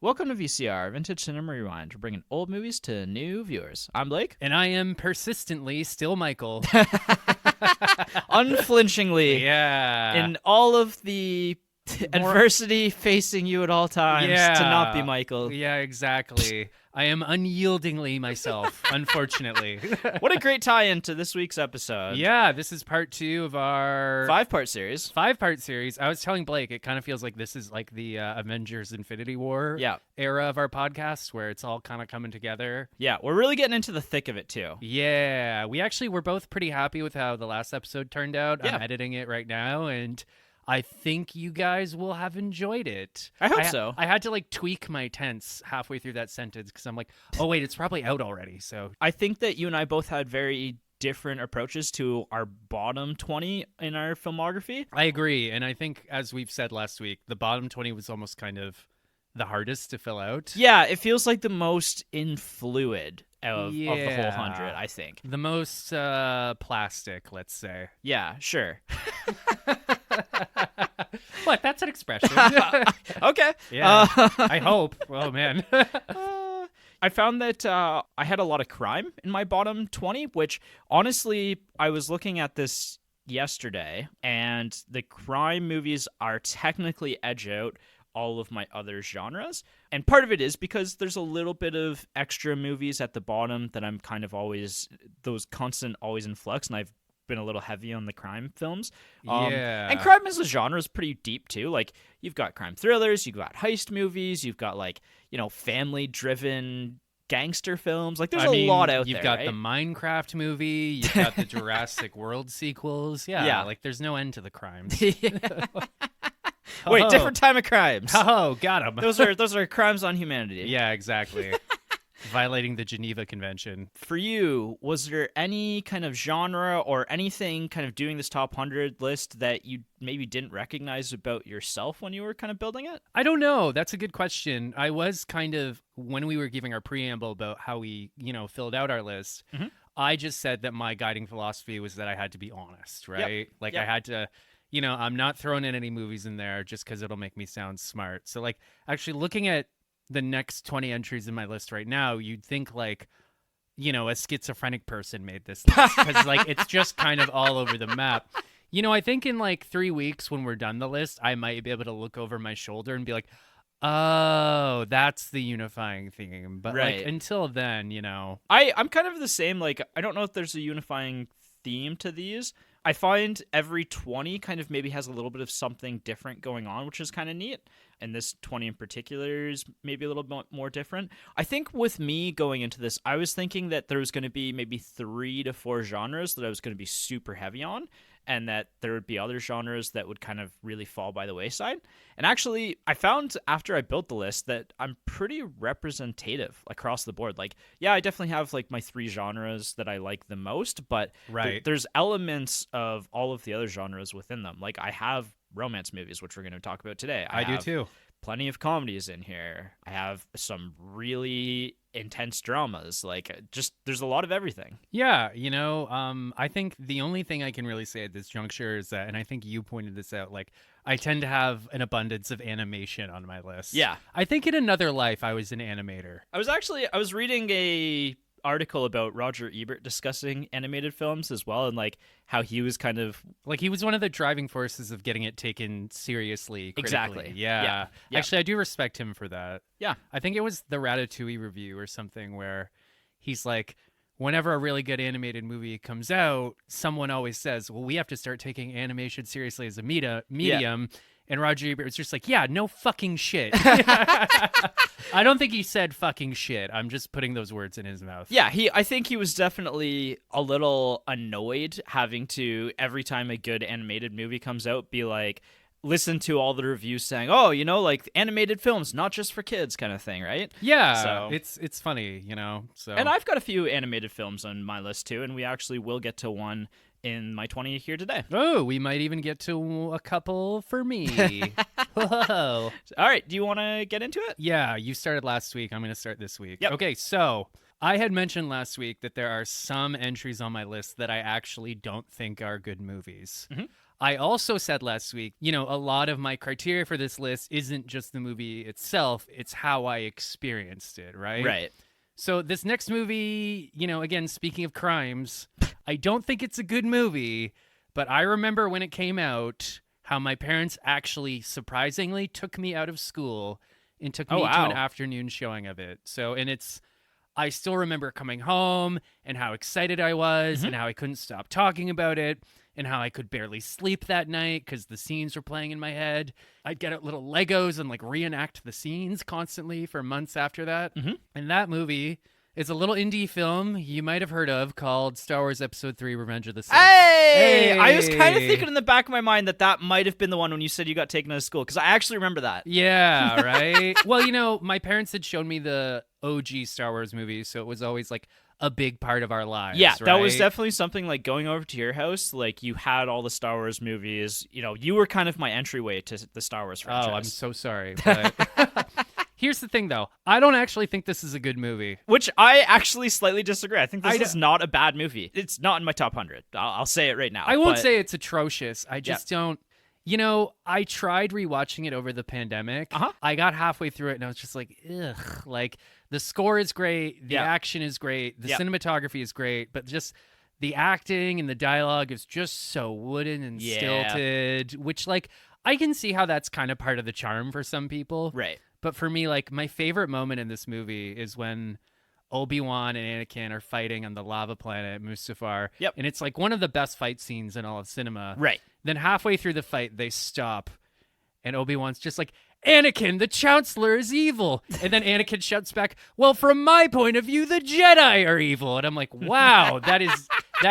Welcome to VCR, Vintage Cinema Rewind. We're bringing old movies to new viewers. I'm Blake. And I am persistently still Michael. Unflinchingly. Yeah. In all of the adversity facing you at all times to not be Michael. Yeah, exactly. I am unyieldingly myself, unfortunately. What a great tie-in to this week's episode. Yeah, this is part 2 of our... Five-part series. I was telling Blake, it kind of feels like this is like the Avengers Infinity War era of our podcast, where it's all kind of coming together. Yeah, we're really getting into the thick of it, too. Yeah, we're both pretty happy with how the last episode turned out. Yeah. I'm editing it right now, and I think you guys will have enjoyed it. I hope so. I had to tweak my tense halfway through that sentence because I'm like, oh wait, it's probably out already. So I think that you and I both had very different approaches to our bottom 20 in our filmography. I agree. And I think, as we've said last week, the bottom 20 was almost kind of the hardest to fill out. Yeah, it feels like the most influid of the whole 100, I think. The most plastic, let's say. Yeah, sure. What? That's an expression. Okay. Yeah. I hope. Oh, man. I found that I had a lot of crime in my bottom 20, which honestly, I was looking at this yesterday, and the crime movies are technically edge out all of my other genres. And part of it is because there's a little bit of extra movies at the bottom that I'm kind of always, those constant always in flux, and I've been a little heavy on the crime films. Yeah. And crime as a genre is pretty deep too. Like, you've got crime thrillers, you've got heist movies, you've got family driven gangster films. Like, there's a lot out there. You've got right? the Minecraft movie, you've got the Jurassic World sequels. Yeah. Like, there's no end to the crimes. Wait, different time of crimes. Oh, got him. Those are crimes on humanity. Yeah, exactly. Violating the Geneva Convention. For you, was there any kind of genre or anything kind of doing this top 100 list that you maybe didn't recognize about yourself when you were kind of building it? I don't know. That's a good question. I was kind of, when we were giving our preamble about how we, filled out our list, I just said that my guiding philosophy was that I had to be honest, right? Yep. I had to... I'm not throwing in any movies in there just because it'll make me sound smart. So, actually looking at the next 20 entries in my list right now, you'd think, a schizophrenic person made this list. Because, it's just kind of all over the map. I think in, 3 weeks when we're done the list, I might be able to look over my shoulder and be like, oh, that's the unifying theme. But, right. Until then, I'm kind of the same. I don't know if there's a unifying theme to these. I find every 20 kind of maybe has a little bit of something different going on, which is kind of neat. And this 20 in particular is maybe a little bit more different. I think with me going into this, I was thinking that there was going to be maybe 3 to 4 genres that I was going to be super heavy on, and that there would be other genres that would kind of really fall by the wayside. And actually, I found after I built the list that I'm pretty representative across the board. I definitely have my 3 genres that I like the most, but there's elements of all of the other genres within them. I have romance movies, which we're going to talk about today. I do too. Plenty of comedies in here. I have some really intense dramas. There's a lot of everything. Yeah, I think the only thing I can really say at this juncture is that, and I think you pointed this out, I tend to have an abundance of animation on my list. Yeah. I think in another life I was an animator. I was reading a article about Roger Ebert discussing animated films as well, and how he was kind of he was one of the driving forces of getting it taken seriously critically. Exactly. Yeah. Actually, I do respect him for that. Yeah. I think it was the Ratatouille review or something where he's like, whenever a really good animated movie comes out, someone always says, well, we have to start taking animation seriously as a medium. Yeah. And Roger Ebert was just like, yeah, no fucking shit. I don't think he said fucking shit. I'm just putting those words in his mouth. Yeah, I think he was definitely a little annoyed having to, every time a good animated movie comes out, be listen to all the reviews saying, oh, animated films, not just for kids kind of thing, right? Yeah, so, it's funny, so. And I've got a few animated films on my list too, and we actually will get to one in my 20 here today. Oh, we might even get to a couple for me. Whoa. All right, do you want to get into it? Yeah, you started last week. I'm going to start this week. Yep. Okay, so I had mentioned last week that there are some entries on my list that I actually don't think are good movies. Mm-hmm. I also said last week, a lot of my criteria for this list isn't just the movie itself, it's how I experienced it, right? Right. So this next movie, again, speaking of crimes, I don't think it's a good movie, but I remember when it came out how my parents actually surprisingly took me out of school and took me to an afternoon showing of it. So, I still remember coming home and how excited I was and how I couldn't stop talking about it and how I could barely sleep that night because the scenes were playing in my head. I'd get out little Legos and like reenact the scenes constantly for months after that. And that movie is a little indie film you might have heard of called Star Wars Episode 3 Revenge of the Sith. Hey! I was kind of thinking in the back of my mind that might have been the one when you said you got taken out of school, because I actually remember that. Yeah, right? Well, my parents had shown me the OG Star Wars movies, so it was always like a big part of our lives. Yeah, right? that was definitely something like going over to your house, like you had all the Star Wars movies. You were kind of my entryway to the Star Wars franchise. Oh, I'm so sorry. But here's the thing, though. I don't actually think this is a good movie. Which I actually slightly disagree. I think this is not a bad movie. It's not in my top 100. I'll say it right now. I won't say it's atrocious. I just don't. I tried rewatching it over the pandemic. I got halfway through it and I was just like, ugh. Like, the score is great. The action is great. The cinematography is great. But just the acting and the dialogue is just so wooden and stilted, which, like, I can see how that's kind of part of the charm for some people. Right. But for me, like, my favorite moment in this movie is when Obi-Wan and Anakin are fighting on the lava planet, Mustafar. Yep. And it's like one of the best fight scenes in all of cinema. Right. Then halfway through the fight, they stop. And Obi-Wan's just like, Anakin, the Chancellor is evil. And then Anakin shouts back, well, from my point of view, the Jedi are evil. And I'm like, wow, that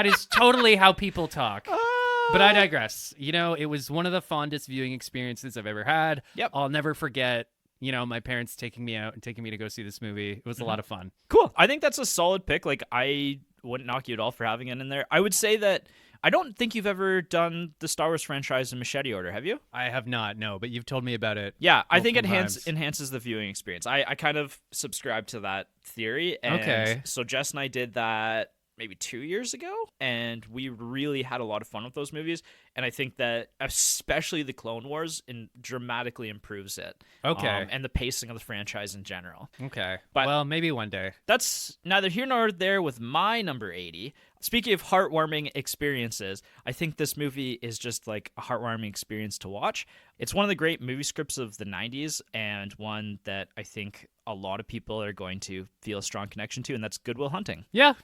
is totally how people talk. But I digress. It was one of the fondest viewing experiences I've ever had. Yep. I'll never forget, my parents taking me out and taking me to go see this movie. It was a lot of fun. Cool. I think that's a solid pick. Like, I wouldn't knock you at all for having it in there. I would say that I don't think you've ever done the Star Wars franchise in machete order, have you? I have not, no, but you've told me about it. Yeah, I think it enhances the viewing experience. I kind of subscribe to that theory. And so Jess and I did that maybe 2 years ago, and we really had a lot of fun with those movies. And I think that especially the Clone Wars dramatically improves it. Okay. And the pacing of the franchise in general. Okay. But well, maybe one day. That's neither here nor there with my number 80. Speaking of heartwarming experiences, I think this movie is just like a heartwarming experience to watch. It's one of the great movie scripts of the 90s, and one that I think a lot of people are going to feel a strong connection to, and that's Good Will Hunting. Yeah,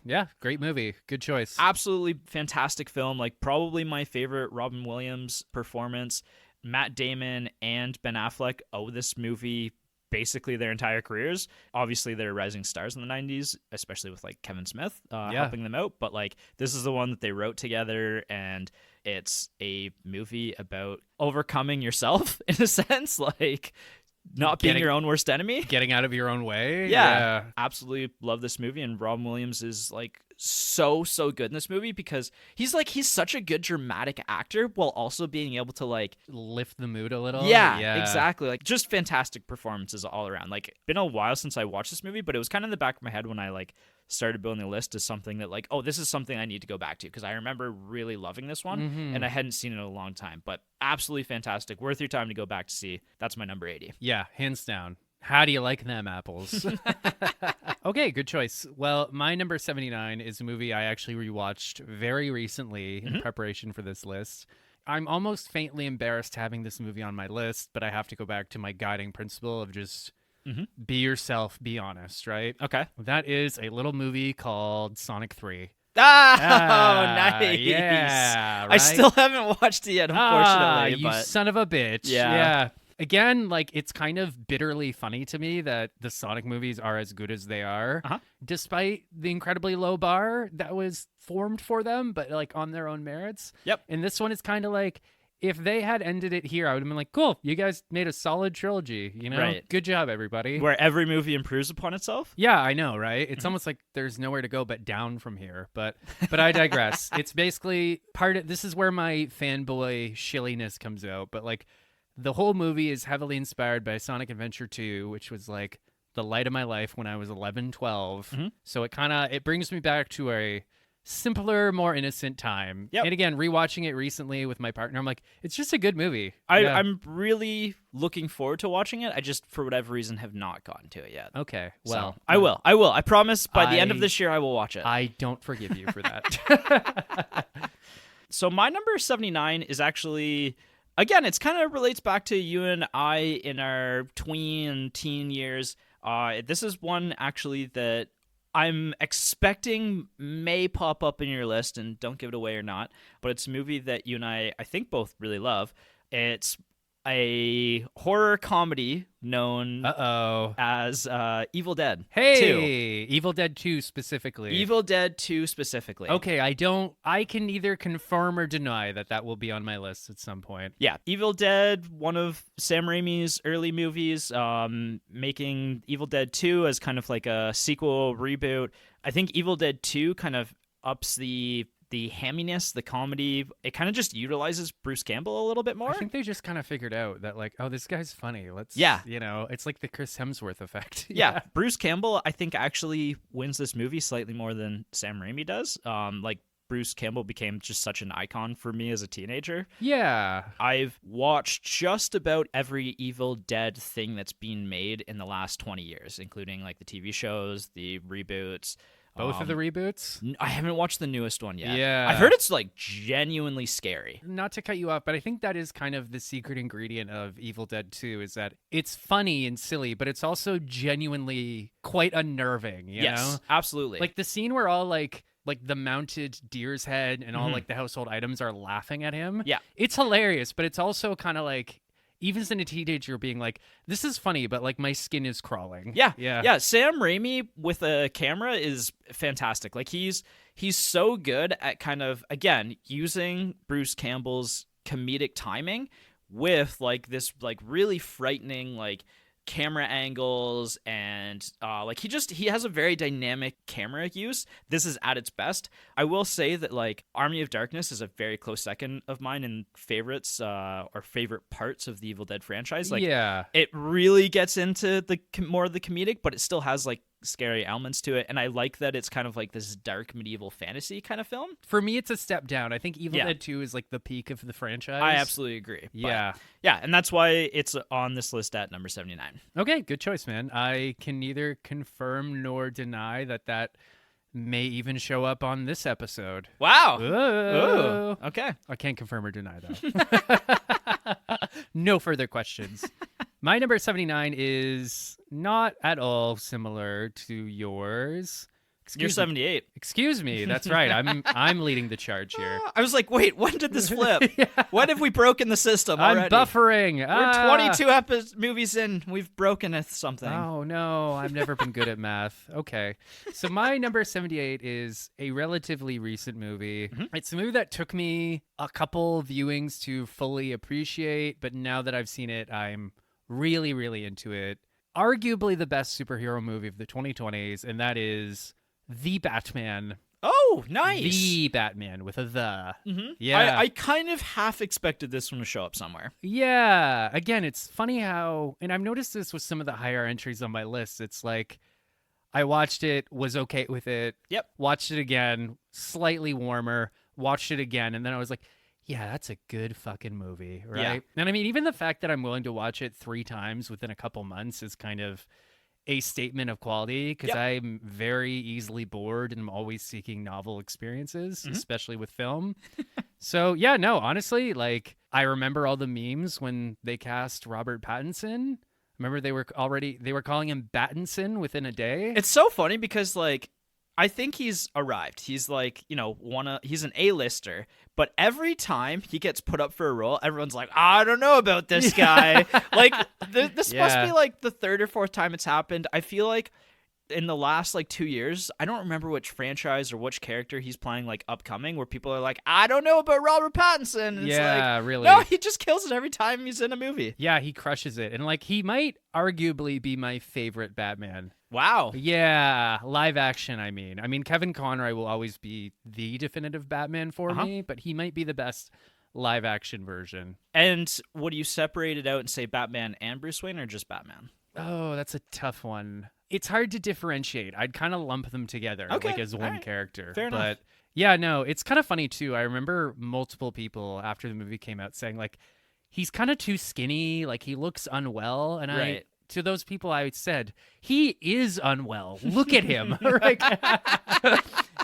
great movie. Good choice. Absolutely fantastic film, like probably my favorite Robin Williams performance. Matt Damon and Ben Affleck owe this movie basically their entire careers. Obviously, they're rising stars in the 90s, especially with like Kevin Smith helping them out. But like, this is the one that they wrote together, and it's a movie about overcoming yourself in a sense, like not being your own worst enemy, getting out of your own way. Yeah, absolutely love this movie, and Robin Williams is like so good in this movie because he's such a good dramatic actor while also being able to like lift the mood a little. Yeah, exactly. Like, just fantastic performances all around. Like, been a while since I watched this movie, but it was kind of in the back of my head when I like started building the list as something that like, oh, this is something I need to go back to, because I remember really loving this one and I hadn't seen it in a long time. But absolutely fantastic, worth your time to go back to see. That's my number 80. Yeah, hands down. How do you like them apples? Okay, good choice. Well, my number 79 is a movie I actually rewatched very recently in preparation for this list. I'm almost faintly embarrassed having this movie on my list, but I have to go back to my guiding principle of just be yourself, be honest, right? Okay. That is a little movie called Sonic 3. Oh, nice. Yeah, right? I still haven't watched it yet, unfortunately. You son of a bitch. Yeah. Again, like, it's kind of bitterly funny to me that the Sonic movies are as good as they are, despite the incredibly low bar that was formed for them, but like on their own merits. Yep. And this one is kind of like, if they had ended it here, I would have been like, cool, you guys made a solid trilogy, Right. Good job, everybody. Where every movie improves upon itself. Yeah, I know, right? It's almost like there's nowhere to go but down from here. But I digress. It's basically this is where my fanboy shilliness comes out. But like, the whole movie is heavily inspired by Sonic Adventure 2, which was like the light of my life when I was 11, 12. Mhm. So it brings me back to a simpler, more innocent time. Yep. And again, rewatching it recently with my partner, I'm like, it's just a good movie. I'm really looking forward to watching it. I just, for whatever reason, have not gotten to it yet. Okay. So, Well, I will. I promise by the end of I- this year, I will watch it. I don't forgive you for that. So my number 79 is actually, again, it's kind of relates back to you and I in our tween and teen years. This is one actually that I'm expecting may pop up in your list, and don't give it away or not, but it's a movie that you and I think both really love. It's a horror comedy known Uh-oh. as Evil Dead Hey, 2. Evil Dead 2 specifically. Evil Dead 2 specifically. Okay, I can either confirm or deny that will be on my list at some point. Yeah, Evil Dead, one of Sam Raimi's early movies, making Evil Dead 2 as kind of like a sequel reboot. I think Evil Dead 2 kind of ups the hamminess, the comedy. It kind of just utilizes Bruce Campbell a little bit more. I think they just kind of figured out that, like, oh, this guy's funny. Yeah. It's like the Chris Hemsworth effect. Yeah, Bruce Campbell, I think, actually wins this movie slightly more than Sam Raimi does. Like, Bruce Campbell became just such an icon for me as a teenager. Yeah. I've watched just about every Evil Dead thing that's been made in the last 20 years, including like the TV shows, the reboots. Both of the reboots? I haven't watched the newest one yet. Yeah. I've heard it's like genuinely scary. Not to cut you off, but I think that is kind of the secret ingredient of Evil Dead 2 is that it's funny and silly, but it's also genuinely quite unnerving, you know? Absolutely. Like the scene where all like the mounted deer's head and all like the household items are laughing at him. Yeah. It's hilarious, but it's also kind of like, even as a teenager being like, this is funny, but like my skin is crawling. Yeah. Sam Raimi with a camera is fantastic. Like he's so good at kind of, again, using Bruce Campbell's comedic timing with like this like really frightening like camera angles, and like he has a very dynamic camera use. This is at its best. I will say that like Army of Darkness is a very close second of mine in favorites or favorite parts of the Evil Dead franchise. Like it really gets into the more of the comedic, but it still has like scary elements to it, and I like that it's kind of like this dark medieval fantasy kind of film. For me, it's a step down. I think Evil Dead 2 is like the peak of the franchise. I absolutely agree. Yeah. Yeah, and that's why it's on this list at number 79. Okay, good choice, man. I can neither confirm nor deny that may even show up on this episode. Wow. Ooh. Okay. I can't confirm or deny that. No further questions. My number 79 is not at all similar to yours. You're 78. Excuse me. That's right. I'm leading the charge here. I was like, wait, when did this flip? When have we broken the system already? I'm buffering. We're 22 movies in. We've broken something. Oh, no. I've never been good at math. Okay. So my number 78 is a relatively recent movie. Mm-hmm. It's a movie that took me a couple viewings to fully appreciate, but now that I've seen it, I'm really, really into it. Arguably the best superhero movie of the 2020s, and that is The Batman. Oh, nice. The Batman with a the. Mm-hmm. Yeah. I kind of half expected this one to show up somewhere. Yeah. Again, it's funny how, and I've noticed this with some of the higher entries on my list. It's like, I watched it, was okay with it. Yep. Watched it again, slightly warmer, watched it again, and then I was like, yeah, that's a good fucking movie, right? Yeah. And I mean, even the fact that I'm willing to watch it 3 times within a couple months is kind of a statement of quality, because I'm very easily bored and I'm always seeking novel experiences, especially with film. So yeah, no, honestly, like I remember all the memes when they cast Robert Pattinson. Remember they were calling him Battinson within a day. It's so funny because like I think he's arrived. He's like, he's an A-lister, but every time he gets put up for a role, everyone's like, I don't know about this guy. Like, this must be like the 3rd or 4th time it's happened. I feel like in the last like 2 years, I don't remember which franchise or which character he's playing like upcoming, where people are like, I don't know about Robert Pattinson. And it's like, really. No, he just kills it every time he's in a movie. Yeah, he crushes it. And like, he might arguably be my favorite Batman. Wow. Yeah, live action, I mean, Kevin Conroy will always be the definitive Batman for me, but he might be the best live action version. And would you separate it out and say Batman and Bruce Wayne, or just Batman? Oh, that's a tough one. It's hard to differentiate. I'd kind of lump them together, Okay, like as all one right. character. Fair enough. But yeah, no, it's kind of funny too. I remember multiple people after the movie came out saying like he's kind of too skinny, like he looks unwell, and I Right. to those people I said, he is unwell. Look at him. Like,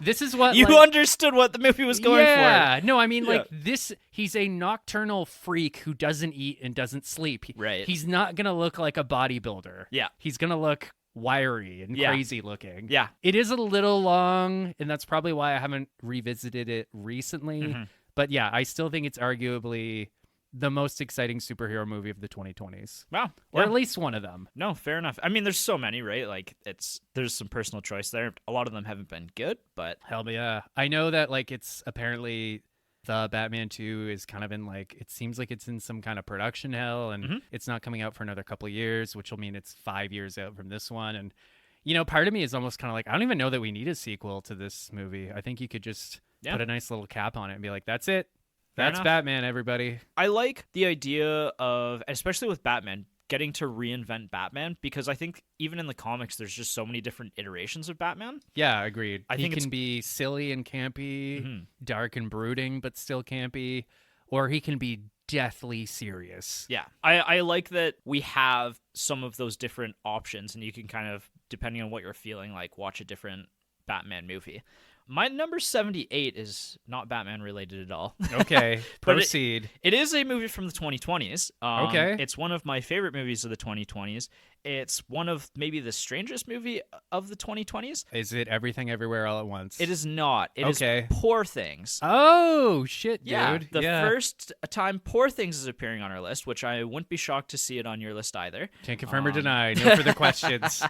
this is what You like, understood what the movie was going yeah. No, I mean Yeah. like this he's a nocturnal freak who doesn't eat and doesn't sleep. Right. He's not going to look like a bodybuilder. Yeah. He's going to look wiry and Yeah. crazy looking. Yeah. It is a little long, and that's probably why I haven't revisited it recently. Mhm. But yeah, I still think it's arguably the most exciting superhero movie of the 2020s. Wow. Or Yeah. at least one of them. No, fair enough. I mean, there's so many, right? Like, there's some personal choice there. A lot of them haven't been good, but Hell yeah. I know that like it's apparently the Batman 2 is kind of in like it seems like it's in some kind of production hell, and Mhm. it's not coming out for another couple of years, which will mean it's 5 years out from this one. And you know, part of me is almost kind of like I don't even know that we need a sequel to this movie. I think you could just Yeah. put a nice little cap on it and be like, that's it. Fair That's enough. Batman, everybody. I like the idea of, especially with Batman, getting to reinvent Batman, because I think even in the comics, there's just so many different iterations of Batman. Yeah, agreed. I He think can it's- be silly and campy, Mhm. dark and brooding, but still campy, or he can be deathly serious. Yeah, I like that we have some of those different options, and you can kind of, depending on what you're feeling, like watch a different Batman movie. My number 78 is not Batman related at all. Okay, But proceed. It is a movie from the 2020s. Okay. It's one of my favorite movies of the 2020s. It's one of maybe the strangest movie of the 2020s. Is it Everything Everywhere All at Once? It is not. It is Okay. Poor Things. Oh, shit, dude. Yeah, the yeah. first time Poor Things is appearing on our list, which I wouldn't be shocked to see it on your list either. Can't confirm or deny. No further questions.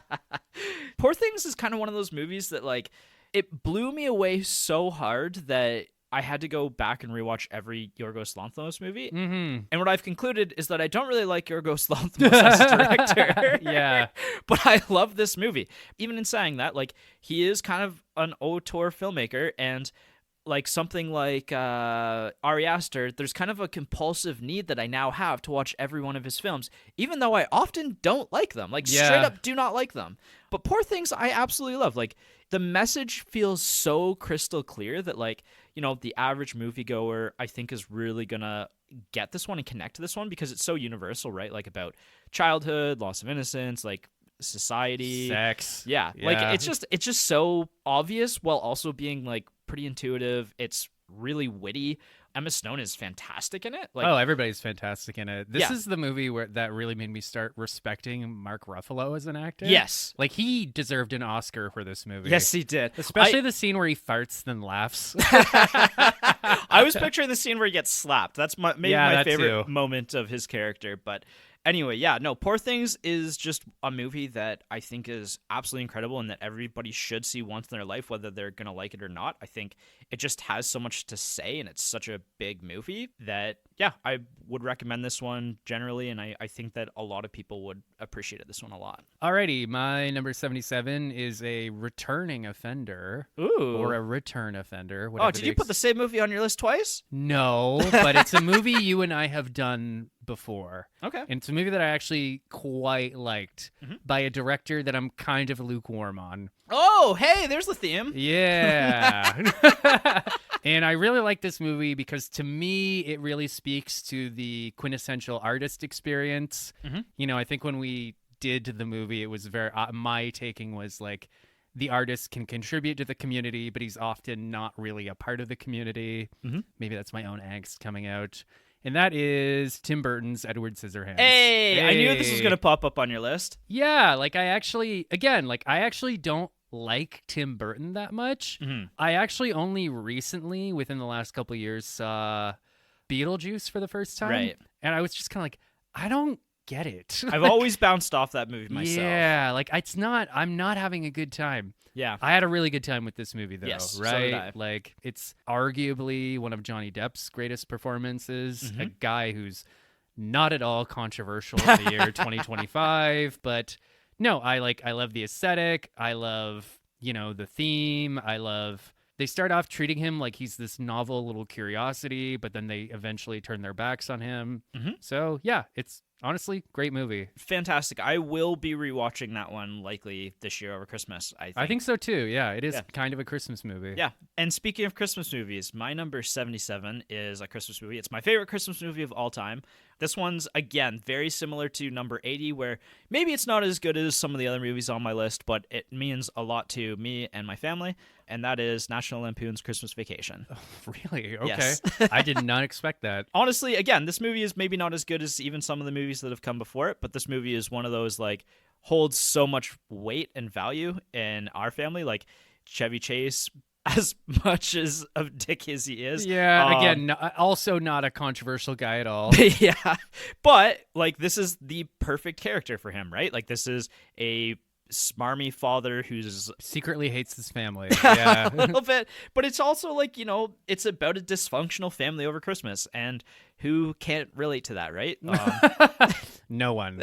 Poor Things is kind of one of those movies that, like, it blew me away so hard that I had to go back and rewatch every Yorgos Lanthimos movie. Mm-hmm. And what I've concluded is that I don't really like Yorgos Lanthimos as a director. Yeah. But I love this movie. Even in saying that, like, he is kind of an auteur filmmaker, and like something like Ari Aster, there's kind of a compulsive need that I now have to watch every one of his films, even though I often don't like them. Like, Yeah. straight up do not like them. But Poor Things, I absolutely love. Like, the message feels so crystal clear that, like, you know, the average moviegoer, I think, is really gonna get this one and connect to this one because it's so universal, right? Like, about childhood, loss of innocence, like society, Sex. yeah. Like, it's just so obvious while also being, like, pretty intuitive. It's really witty. Emma Stone is fantastic in it. Like, Oh, everybody's fantastic in it. This Yeah. is the movie that really made me start respecting Mark Ruffalo as an actor. yes. Like, he deserved an Oscar for this movie. Yes, he did. Especially the scene where he farts then laughs. I was picturing the scene where he gets slapped. That's maybe Yeah, my that favorite too. moment of his character. But anyway, yeah, no, Poor Things is just a movie that I think is absolutely incredible and that everybody should see once in their life, whether they're going to like it or not. I think it just has so much to say, and it's such a big movie that, yeah, I would recommend this one generally, and I think that a lot of people would appreciate this one a lot. Alrighty, my number 77 is a returning offender. Ooh. Or a return offender. Oh, whatever did you put the same movie on your list twice? No, but it's a movie you and I have done before. Okay. And it's a movie that I actually quite liked Mhm. by a director that I'm kind of lukewarm on. Oh, hey, there's the theme. Yeah. And I really like this movie because to me, it really speaks to the quintessential artist experience. Mhm. You know, I think when we did the movie, it was very, my taking was like, the artist can contribute to the community, but he's often not really a part of the community. Mhm. Maybe that's my own angst coming out. And that is Tim Burton's Edward Scissorhands. Hey, I knew this was going to pop up on your list. Yeah, like I actually don't like Tim Burton that much. Mhm. I actually only recently, within the last couple of years, saw Beetlejuice for the first time. Right. And I was just kind of like, I don't get it. I've always bounced off that movie myself. Yeah, like I'm not having a good time. Yeah. I had a really good time with this movie, though, Yes, so right? did I. Like, it's arguably one of Johnny Depp's greatest performances. A guy who's not at all controversial in the year 2025, but no, I love the aesthetic. I love, the theme. They start off treating him like he's this novel little curiosity, but then they eventually turn their backs on him. Mhm. So yeah, it's Honestly, great movie. Fantastic. I will be rewatching that one likely this year over Christmas, I think so too. Yeah, it is Yeah. kind of a Christmas movie. Yeah. And speaking of Christmas movies, my number 77 is a Christmas movie. It's my favorite Christmas movie of all time. This one's, again, very similar to number 80, where maybe it's not as good as some of the other movies on my list, but it means a lot to me and my family, and that is National Lampoon's Christmas Vacation. Really? Okay. Yes. I did not expect that. Honestly, again, this movie is maybe not as good as even some of the movies that have come before it, but this movie is one of those, like, holds so much weight and value in our family. Like, Chevy Chase, as much as of a dick as he is. Yeah, again, also not a controversial guy at all. Yeah, but like this is the perfect character for him, right? Like this is a smarmy father who's Secretly hates his family. Yeah. a little bit, but it's also like, you know, it's about a dysfunctional family over Christmas, and who can't relate to that, right? No one.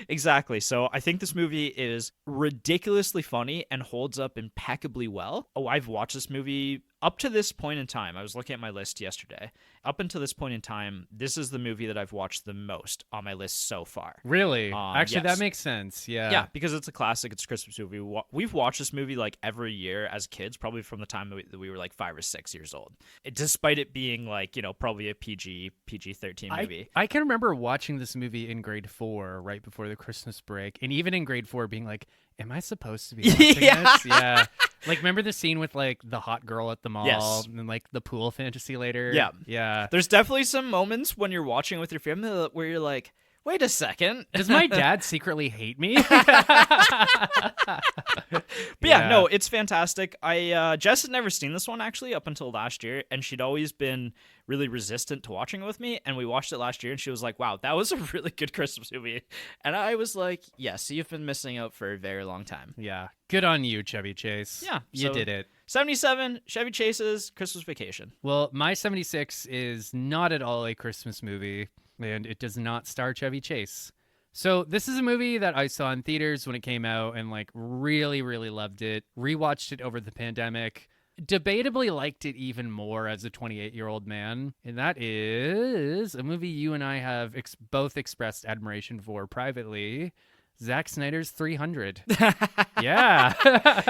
Exactly. So I think this movie is ridiculously funny and holds up impeccably well. Oh, I've watched this movie up to this point in time. I was looking at my list yesterday. Up until this point in time, this is the movie that I've watched the most on my list so far. Really? Actually, yes. That makes sense. Yeah. Yeah, because it's a classic. It's a Christmas movie. We've watched this movie like every year as kids, probably from the time that we were like 5 or 6 years old. Despite it being like, you know, probably a PG-13 movie. I can remember watching this movie in grade 4 right before the Christmas break, and even in grade 4 being like, am I supposed to be watching this? Yeah. Like, remember the scene with like the hot girl at the mall, Yes. and then like the pool fantasy later? Yeah. Yeah. There's definitely some moments when you're watching with your family where you're like, wait a second. Does my dad secretly hate me? But yeah, no, it's fantastic. Jess had never seen this one actually up until last year, and she'd always been really resistant to watching it with me. And we watched it last year, and she was like, "Wow, that was a really good Christmas movie." And I was like, "Yes, you've been missing out for a very long time." Yeah. Good on you, Chevy Chase. Yeah, You so- did it. 77, Chevy Chase's Christmas Vacation. Well, my 76 is not at all a Christmas movie, and it does not star Chevy Chase. So this is a movie that I saw in theaters when it came out and like really, really loved it. Rewatched it over the pandemic. Debatably liked it even more as a 28-year-old man. And that is a movie you and I have both expressed admiration for privately. Zack Snyder's 300. Yeah.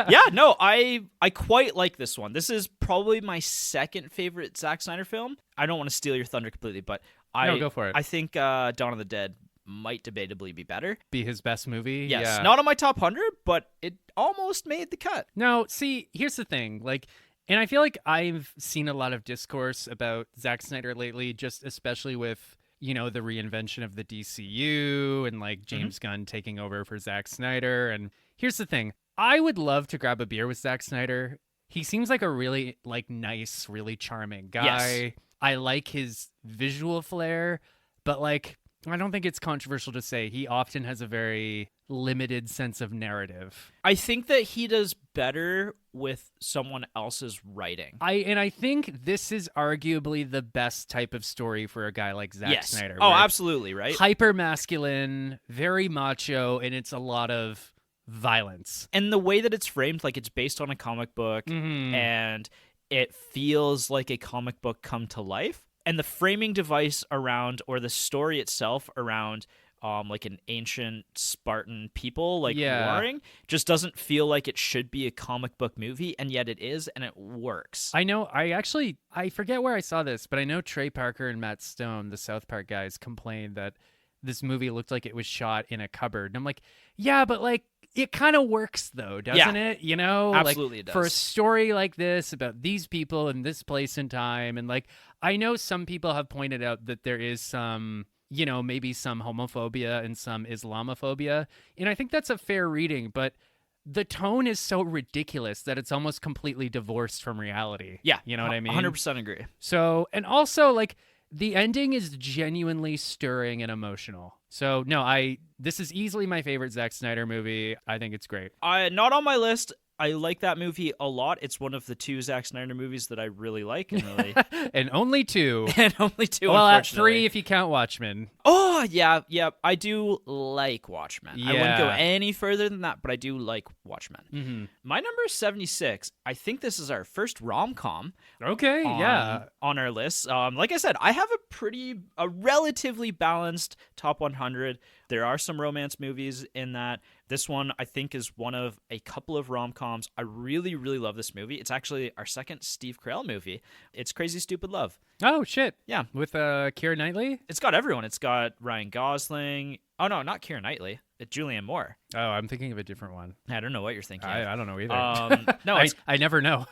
Yeah, no, I quite like this one. This is probably my second favorite Zack Snyder film. I don't want to steal your thunder completely, but No, go for it. I think Dawn of the Dead might debatably be better. Be his best movie? Yes, Yeah. not on my top 100, but it almost made the cut. No, see, here's the thing. Like, and I feel like I've seen a lot of discourse about Zack Snyder lately, just especially with, you know, the reinvention of the DCU and like James Gunn taking over for Zack Snyder. And here's the thing. I would love to grab a beer with Zack Snyder. He seems like a really like nice, really charming guy. Yes. I like his visual flair, but like I don't think it's controversial to say he often has a very limited sense of narrative. I think that he does better with someone else's writing. I think this is arguably the best type of story for a guy like Zack Yes. Snyder. Oh, where it's absolutely, right? hyper masculine, very macho, and it's a lot of violence. And the way that it's framed, like it's based on a comic book, Mhm. and it feels like a comic book come to life. And the framing device around, or the story itself around, like an ancient Spartan people like warring, just doesn't feel like it should be a comic book movie, and yet it is, and it works. I know. I forget where I saw this, but I know Trey Parker and Matt Stone, the South Park guys, complained that this movie looked like it was shot in a cupboard. And I'm like, yeah, but like it kind of works though, doesn't it? You know, Absolutely, like, it does. For a story like this about these people in this place and time, and like I know some people have pointed out that there is some, you know, maybe some homophobia and some Islamophobia, and I think that's a fair reading, but the tone is so ridiculous that it's almost completely divorced from reality. Yeah, You know what I mean? 100% agree. So, and also like the ending is genuinely stirring and emotional. So no, this is easily my favorite Zack Snyder movie. I think it's great. Not on my list. I like that movie a lot. It's one of the 2 Zack Snyder movies that I really like, and really, And only 2. and only 2. Well, at unfortunately. 3 if you count Watchmen. Oh, yeah, yeah. I do like Watchmen. I wouldn't go Yeah. any further than that, but I do like Watchmen. Mm-hmm. My number is 76. I think this is our first rom-com Okay, yeah. on our list. Like I said, I have a relatively balanced top 100. There are some romance movies in that. This one, I think, is one of a couple of rom-coms. I really, really love this movie. It's actually our second Steve Carell movie. It's Crazy Stupid Love. Oh, shit. Yeah. With Keira Knightley? It's got everyone. It's got Ryan Gosling. Oh, no, not Keira Knightley. It's Julianne Moore. Oh, I'm thinking of a different one. I don't know what you're thinking. I don't know either. No, it's, I never know.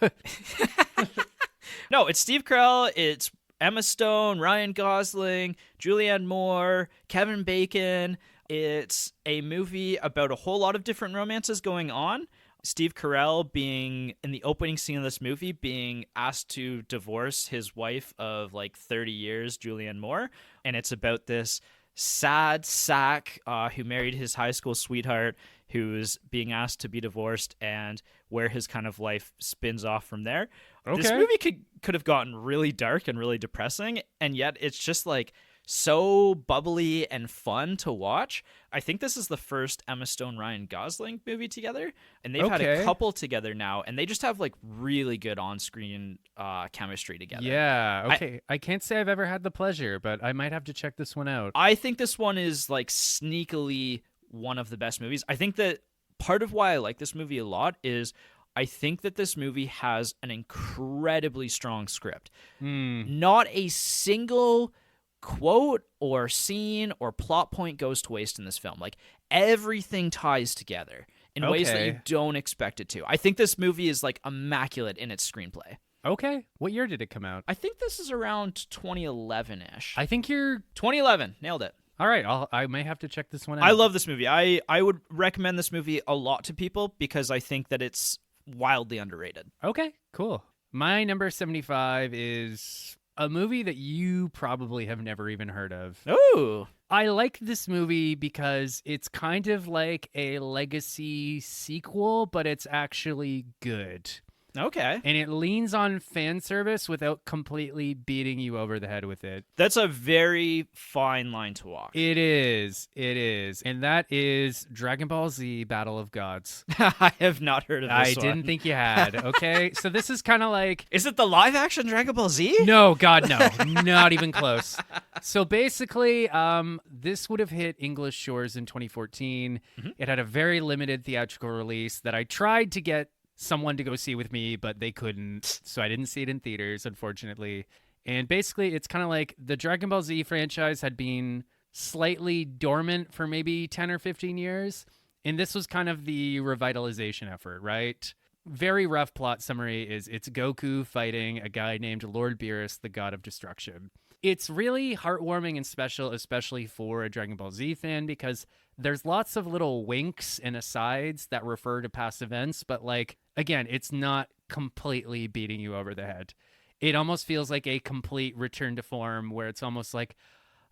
no, it's Steve Carell. It's Emma Stone, Ryan Gosling, Julianne Moore, Kevin Bacon. It's a movie about a whole lot of different romances going on. Steve Carell being, in the opening scene of this movie, being asked to divorce his wife of like 30 years, Julianne Moore. And it's about this sad sack who married his high school sweetheart, who's being asked to be divorced, and where his kind of life spins off from there. Okay. This movie could have gotten really dark and really depressing, and yet it's just like so bubbly and fun to watch. I think this is the first Emma Stone Ryan Gosling movie together, and they've had a couple together now, and they just have like really good on-screen chemistry together. Yeah, okay. I can't say I've ever had the pleasure, but I might have to check this one out. I think this one is like sneakily one of the best movies. I think that part of why I like this movie a lot is I think that this movie has an incredibly strong script. Not a single quote or scene or plot point goes to waste in this film. Like, everything ties together in ways that you don't expect it to. I think this movie is like immaculate in its screenplay. Okay. What year did it come out? I think this is around 2011-ish. I think you're 2011. Nailed it. all right. I may have to check this one out. I love this movie. I would recommend this movie a lot to people because I think that it's wildly underrated. Okay, cool. My number 75 is a movie that you probably have never even heard of. Ooh. I like this movie because it's kind of like a legacy sequel, but it's actually good. Okay. And it leans on fan service without completely beating you over the head with it. That's a very fine line to walk. It is. It is. And that is Dragon Ball Z Battle of Gods. I have not heard of this one. I didn't think you had. Okay. So this is kind of like. Is it the live action Dragon Ball Z? No, God, no. Not even close. So basically, this would have hit English shores in 2014. Mm-hmm. It had a very limited theatrical release that I tried to get someone to go see with me, but they couldn't, so I didn't see it in theaters, unfortunately. And basically, it's kind of like the Dragon Ball Z franchise had been slightly dormant for maybe 10 or 15 years, and this was kind of the revitalization effort, right? Very rough plot summary is it's Goku fighting a guy named Lord Beerus, the god of destruction. It's really heartwarming and special, especially for a Dragon Ball Z fan, because there's lots of little winks and asides that refer to past events, but like, again, it's not completely beating you over the head. It almost feels like a complete return to form where it's almost like,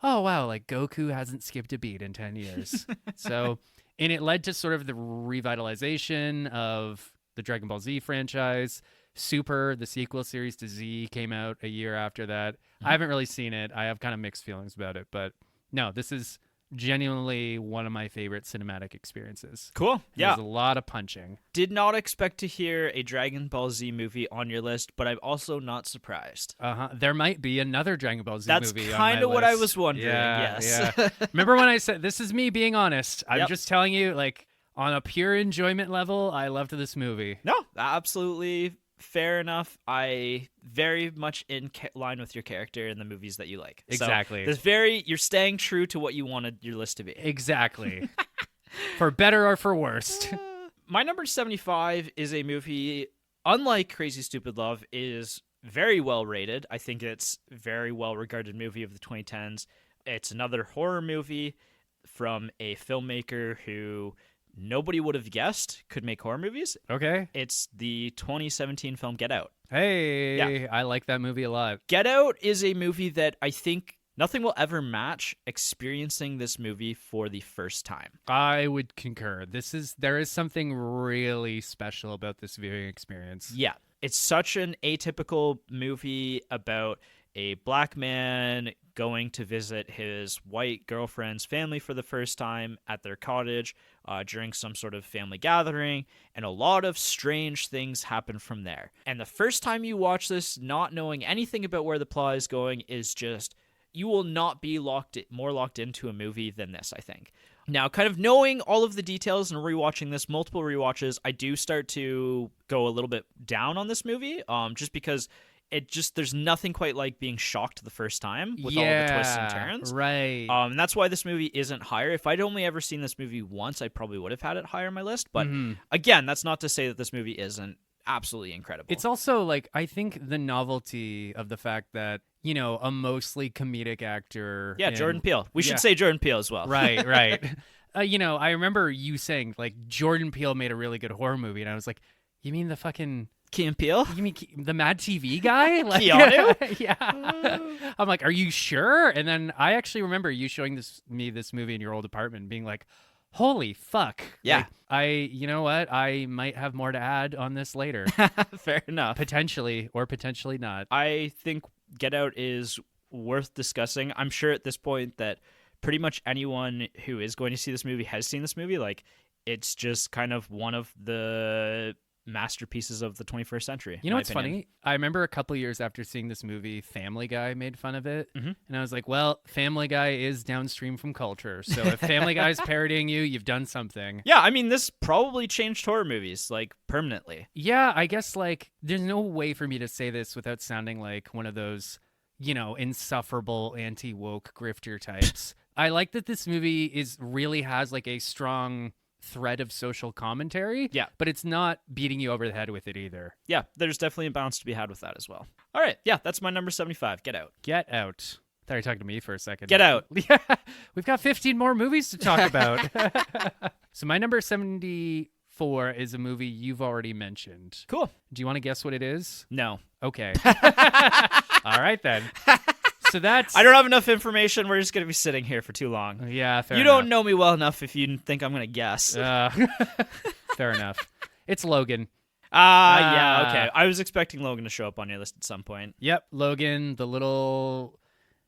oh, wow, like Goku hasn't skipped a beat in 10 years. So, and it led to sort of the revitalization of the Dragon Ball Z franchise. Super, the sequel series to Z, came out a year after that. Mm-hmm. I haven't really seen it. I have kind of mixed feelings about it, but no, this is genuinely one of my favorite cinematic experiences. Cool. Yeah. There's a lot of punching. Did not expect to hear a Dragon Ball Z movie on your list, but I'm also not surprised. There might be another Dragon Ball Z movie on my list. That's kind of what I was wondering, yes. Yeah. Remember when I said, this is me being honest. I'm just telling you, like, on a pure enjoyment level, I loved this movie. No, absolutely fair enough. I very much in line with your character in the movies that you like. Exactly. So you're staying true to what you wanted your list to be. Exactly. For better or for worst. My number 75 is a movie, unlike Crazy Stupid Love, is very well rated. I think it's a very well regarded movie of the 2010s. It's another horror movie from a filmmaker who nobody would have guessed could make horror movies. Okay. It's the 2017 film Get Out. Hey, yeah. I like that movie a lot. Get Out is a movie that I think nothing will ever match experiencing this movie for the first time. I would concur. There is something really special about this viewing experience. Yeah. It's such an atypical movie about a black man going to visit his white girlfriend's family for the first time at their cottage during some sort of family gathering, and a lot of strange things happen from there. And the first time you watch this, not knowing anything about where the plot is going, is just, you will not be more locked into a movie than this, I think. Now, kind of knowing all of the details and rewatching this, multiple rewatches, I do start to go a little bit down on this movie, just because there's nothing quite like being shocked the first time with all the twists and turns. Right. And that's why this movie isn't higher. If I'd only ever seen this movie once, I probably would have had it higher on my list. But again, that's not to say that this movie isn't absolutely incredible. It's also like, I think the novelty of the fact that, you know, a mostly comedic actor. Yeah, Jordan Peele. We should say Jordan Peele as well. Right, right. You know, I remember you saying, like, Jordan Peele made a really good horror movie. And I was like, you mean the fucking... Key and Peele? You mean the Mad TV guy? Like, Keanu? Yeah. I'm like, are you sure? And then I actually remember you showing me this movie in your old apartment, being like, holy fuck. Yeah. Like, you know what? I might have more to add on this later. Fair enough. Potentially or potentially not. I think Get Out is worth discussing. I'm sure at this point that pretty much anyone who is going to see this movie has seen this movie. Like, it's just kind of one of the masterpieces of the 21st century. You know what's funny? I remember a couple years after seeing this movie, Family Guy made fun of it. And I was like, well, Family Guy is downstream from culture. So if Family Guy's parodying you, you've done something. Yeah, I mean, this probably changed horror movies, like, permanently. Yeah, I guess, like, there's no way for me to say this without sounding like one of those, you know, insufferable anti-woke grifter types. I like that this movie really has, like, a strong thread of social commentary, but it's not beating you over the head with it either. Yeah, there's definitely a balance to be had with that as well. All right, yeah, that's my number 75. Get Out. Get Out. I thought you were talking to me for a second. Get Out. Yeah, we've got 15 more movies to talk about. So my number 74 is a movie you've already mentioned. Cool. Do you want to guess what it is? No. Okay. All right, then. So that's... I don't have enough information. We're just going to be sitting here for too long. Yeah, fair You enough. don't know me well enough if you think I'm going to guess. Fair enough. It's Logan. Yeah, okay. I was expecting Logan to show up on your list at some point. Yep, Logan, the little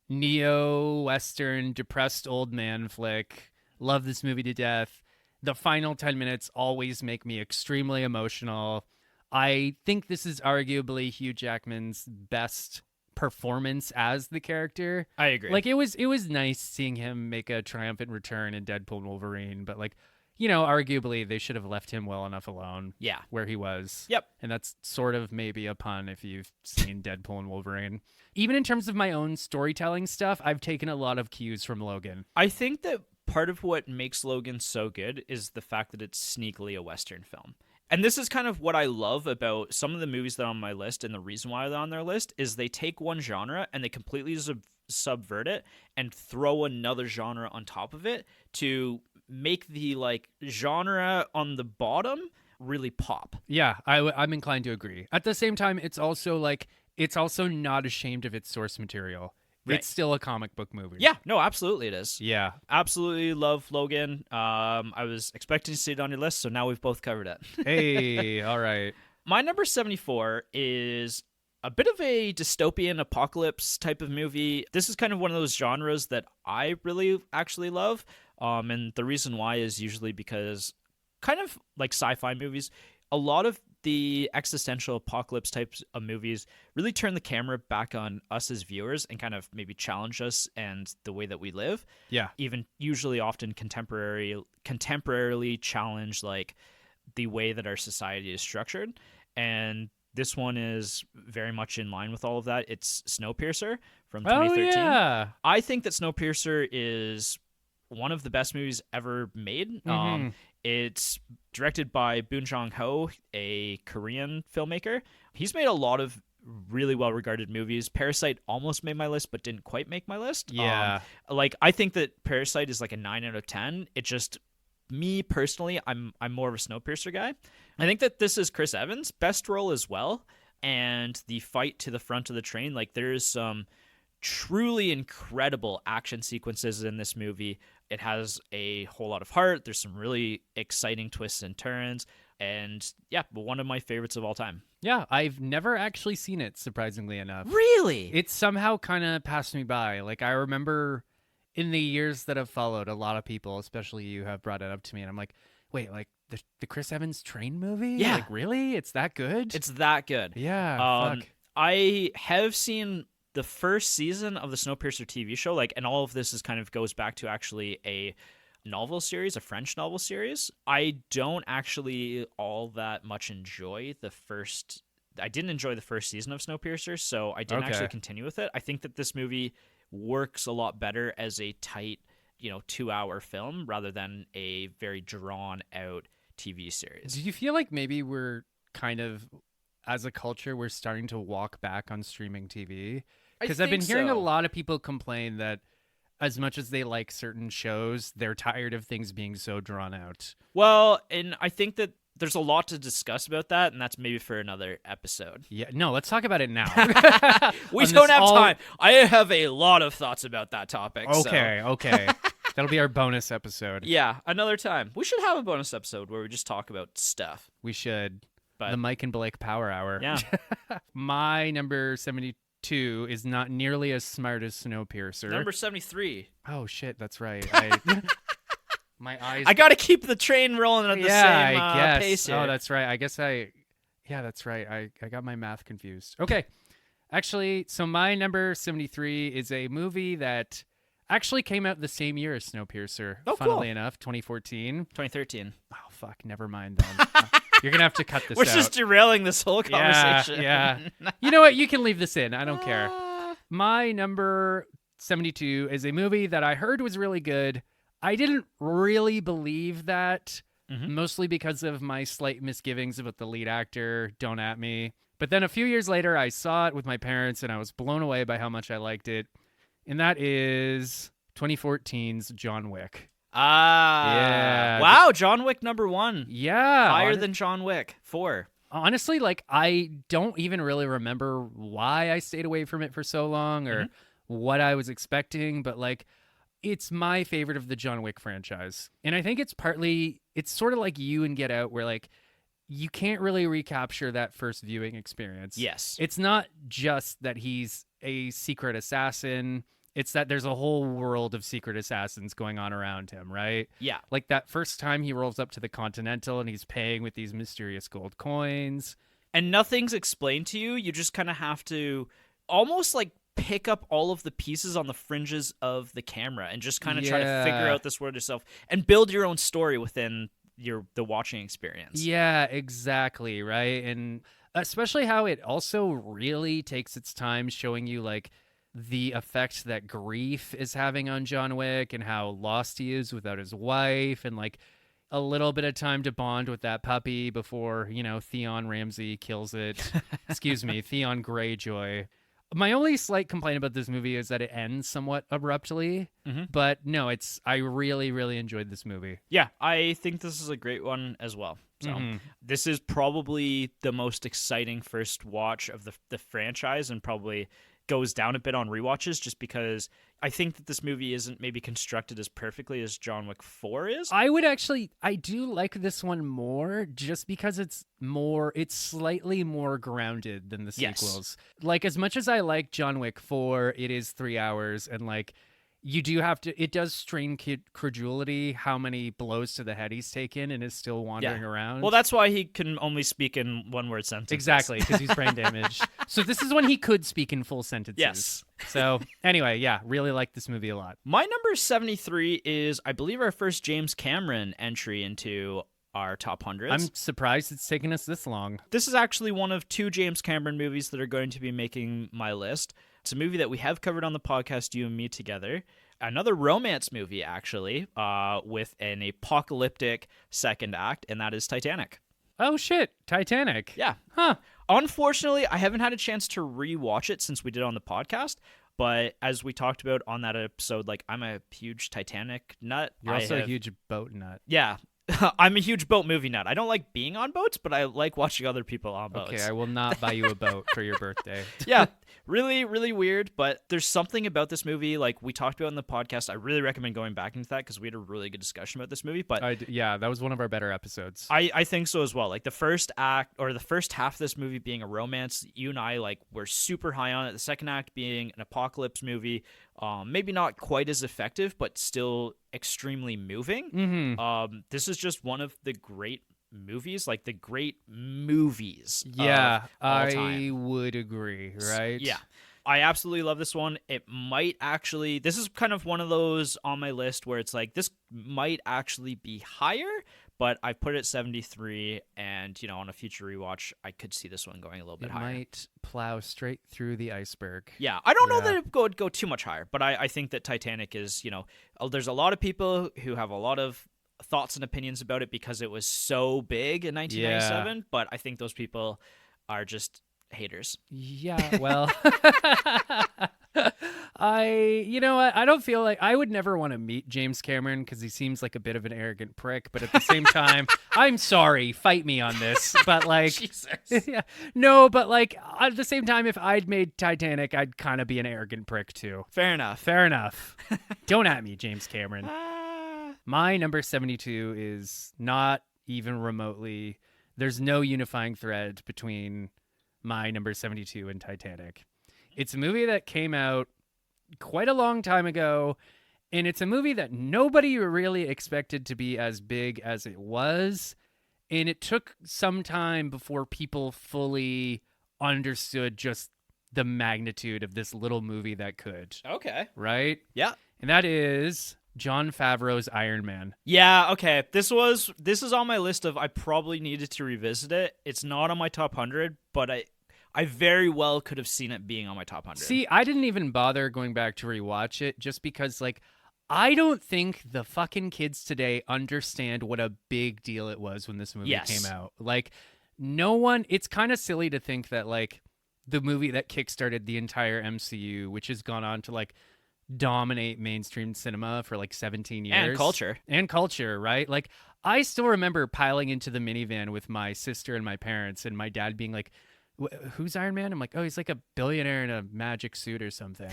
neo-Western depressed old man flick. Love this movie to death. The final 10 minutes always make me extremely emotional. I think this is arguably Hugh Jackman's best performance as the character. I agree. Like, it was nice seeing him make a triumphant return in Deadpool and Wolverine, but, like, you know, arguably they should have left him well enough alone. Yeah. Where he was. Yep. And that's sort of maybe a pun if you've seen Deadpool and Wolverine. Even in terms of my own storytelling stuff, I've taken a lot of cues from Logan. I think that part of what makes Logan so good is the fact that it's sneakily a Western film. And this is kind of what I love about some of the movies that are on my list, and the reason why they're on their list is they take one genre and they completely subvert it and throw another genre on top of it to make the, like, genre on the bottom really pop. Yeah, I'm inclined to agree. At the same time, it's also not ashamed of its source material. Right. It's still a comic book movie. Yeah, no, absolutely it is. Yeah. Absolutely love Logan. I was expecting to see it on your list, so now we've both covered it. Hey, all right. My number 74 is a bit of a dystopian apocalypse type of movie. This is kind of one of those genres that I really actually love. And the reason why is usually because, kind of like sci-fi movies, a lot of the existential apocalypse types of movies really turn the camera back on us as viewers and kind of maybe challenge us and the way that we live. Yeah. Even usually often contemporarily challenge, like, the way that our society is structured. And this one is very much in line with all of that. It's Snowpiercer from 2013. Oh, yeah. I think that Snowpiercer is one of the best movies ever made. Mm-hmm. It's directed by Boon Jong-ho, a Korean filmmaker. He's made a lot of really well-regarded movies. Parasite almost made my list, but didn't quite make my list. Yeah. I think that Parasite is like a 9 out of 10. It just, me personally, I'm more of a Snowpiercer guy. I think that this is Chris Evans' best role as well. And the fight to the front of the train, like, there's some truly incredible action sequences in this movie. It has a whole lot of heart. There's some really exciting twists and turns. And yeah, one of my favorites of all time. Yeah, I've never actually seen it, surprisingly enough. Really? It somehow kind of passed me by. Like, I remember in the years that have followed, a lot of people, especially you, have brought it up to me, and I'm like, wait, like the Chris Evans Train movie? Yeah. Like, really? It's that good? It's that good. Yeah, fuck. I have seen the first season of the Snowpiercer TV show, like, and all of this is kind of goes back to actually a novel series, a French novel series. I don't actually all that much enjoy the first. I didn't enjoy the first season of Snowpiercer, so I didn't actually continue with it. I think that this movie works a lot better as a tight, 2-hour film rather than a very drawn out TV series. Do you feel like maybe we're kind of, as a culture, we're starting to walk back on streaming TV? Because I've been hearing a lot of people complain that as much as they like certain shows, they're tired of things being so drawn out. Well, and I think that there's a lot to discuss about that, and that's maybe for another episode. Yeah, no, let's talk about it now. We don't have time. I have a lot of thoughts about that topic. Okay. That'll be our bonus episode. Yeah, another time. We should have a bonus episode where we just talk about stuff. We should. But the Mike and Blake Power Hour. Yeah. My number 72 is not nearly as smart as Snowpiercer. Number 73. Oh, shit, that's right. My eyes. I got to keep the train rolling at the same pace here. Oh, that's right. I guess Yeah, that's right. I got my math confused. Okay. Actually, so my number 73 is a movie that actually came out the same year as Snowpiercer. Oh, funnily enough, 2014. 2013. Oh, fuck. Never mind then. You're going to have to cut this out. We're just derailing this whole conversation. Yeah. You know what? You can leave this in. I don't care. My number 72 is a movie that I heard was really good. I didn't really believe that, mostly because of my slight misgivings about the lead actor. Don't at me. But then a few years later, I saw it with my parents, and I was blown away by how much I liked it. And that is 2014's John Wick. Yeah. Wow, John Wick number 1. Yeah. Higher than John Wick 4. Honestly, like, I don't even really remember why I stayed away from it for so long or what I was expecting, but, like, it's my favorite of the John Wick franchise. And I think it's sort of like you and Get Out, where, like, you can't really recapture that first viewing experience. Yes. It's not just that he's a secret assassin. It's that there's a whole world of secret assassins going on around him, right? Yeah. Like that first time he rolls up to the Continental and he's paying with these mysterious gold coins. And nothing's explained to you. You just kind of have to almost like pick up all of the pieces on the fringes of the camera and just kind of try to figure out this world yourself and build your own story within the watching experience. Yeah, exactly, right? And especially how it also really takes its time showing you like the effect that grief is having on John Wick and how lost he is without his wife, and like a little bit of time to bond with that puppy before, Theon Ramsey kills it. Excuse me, Theon Greyjoy. My only slight complaint about this movie is that it ends somewhat abruptly, but no, I really, really enjoyed this movie. Yeah, I think this is a great one as well. So this is probably the most exciting first watch of the franchise, and probably goes down a bit on rewatches just because I think that this movie isn't maybe constructed as perfectly as John Wick 4 is. I do like this one more just because it's slightly more grounded than the sequels. Yes. Like, as much as I like John Wick 4, it is 3 hours, and like it does strain credulity how many blows to the head he's taken and is still wandering around. Well, that's why he can only speak in one-word sentences. Exactly, because he's brain damaged. So this is when he could speak in full sentences. Yes. So anyway, yeah, really like this movie a lot. My number 73 is, I believe, our first James Cameron entry into our top 100s. I'm surprised it's taken us this long. This is actually one of 2 James Cameron movies that are going to be making my list. It's a movie that we have covered on the podcast, you and me together. Another romance movie, actually, with an apocalyptic second act, and that is Titanic. Oh, shit. Titanic. Yeah. Huh. Unfortunately, I haven't had a chance to rewatch it since we did it on the podcast. But as we talked about on that episode, like, I'm a huge Titanic nut. You're also a huge boat nut. Yeah. I'm a huge boat movie nut. I don't like being on boats, but I like watching other people on boats. Okay, I will not buy you a boat for your birthday. Yeah, really, really weird, but there's something about this movie, like we talked about in the podcast. I really recommend going back into that because we had a really good discussion about this movie. But Yeah, that was one of our better episodes. I think so as well. Like the first act or the first half of this movie being a romance, you and I like were super high on it. The second act being an apocalypse movie, maybe not quite as effective, but still extremely moving. This is just one of the great movies, like the great movies. Yeah, of all I time. would agree, right? Yeah. I absolutely love this one. It might actually, this is kind of one of those on my list where it's like, this might actually be higher, but I put it at 73, and, you know, on a future rewatch, I could see this one going a little bit It higher. might plow straight through the iceberg. Yeah, I don't know Yeah. that it would go too much higher, but I think that Titanic is, you know, there's a lot of people who have a lot of thoughts and opinions about it because it was so big in 1997, but I think those people are just haters. Yeah, well, I don't feel like I would never want to meet James Cameron because he seems like a bit of an arrogant prick. But at the same time, I'm sorry, fight me on this. But like, Jesus. yeah, no, but like at the same time, if I'd made Titanic, I'd kind of be an arrogant prick too. Fair enough. Fair enough. Don't at me, James Cameron. Ah. My number 72 is not even remotely. There's no unifying thread between my number 72 and Titanic. It's a movie that came out quite a long time ago, and it's a movie that nobody really expected to be as big as it was, and it took some time before people fully understood just the magnitude of this little movie that could, Okay. right? Yeah. And that is Jon Favreau's Iron Man. Yeah, okay. This is on my list of I probably needed to revisit it. It's not on my top 100, but I very well could have seen it being on my top 100. See, I didn't even bother going back to rewatch it just because, like, I don't think the fucking kids today understand what a big deal it was when this movie Yes. came out. Like, no one, it's kind of silly to think that, like, the movie that kickstarted the entire MCU, which has gone on to, like, dominate mainstream cinema for, like, 17 years. And culture, right? Like, I still remember piling into the minivan with my sister and my parents, and my dad being like, who's Iron Man? I'm like, oh, he's like a billionaire in a magic suit or something.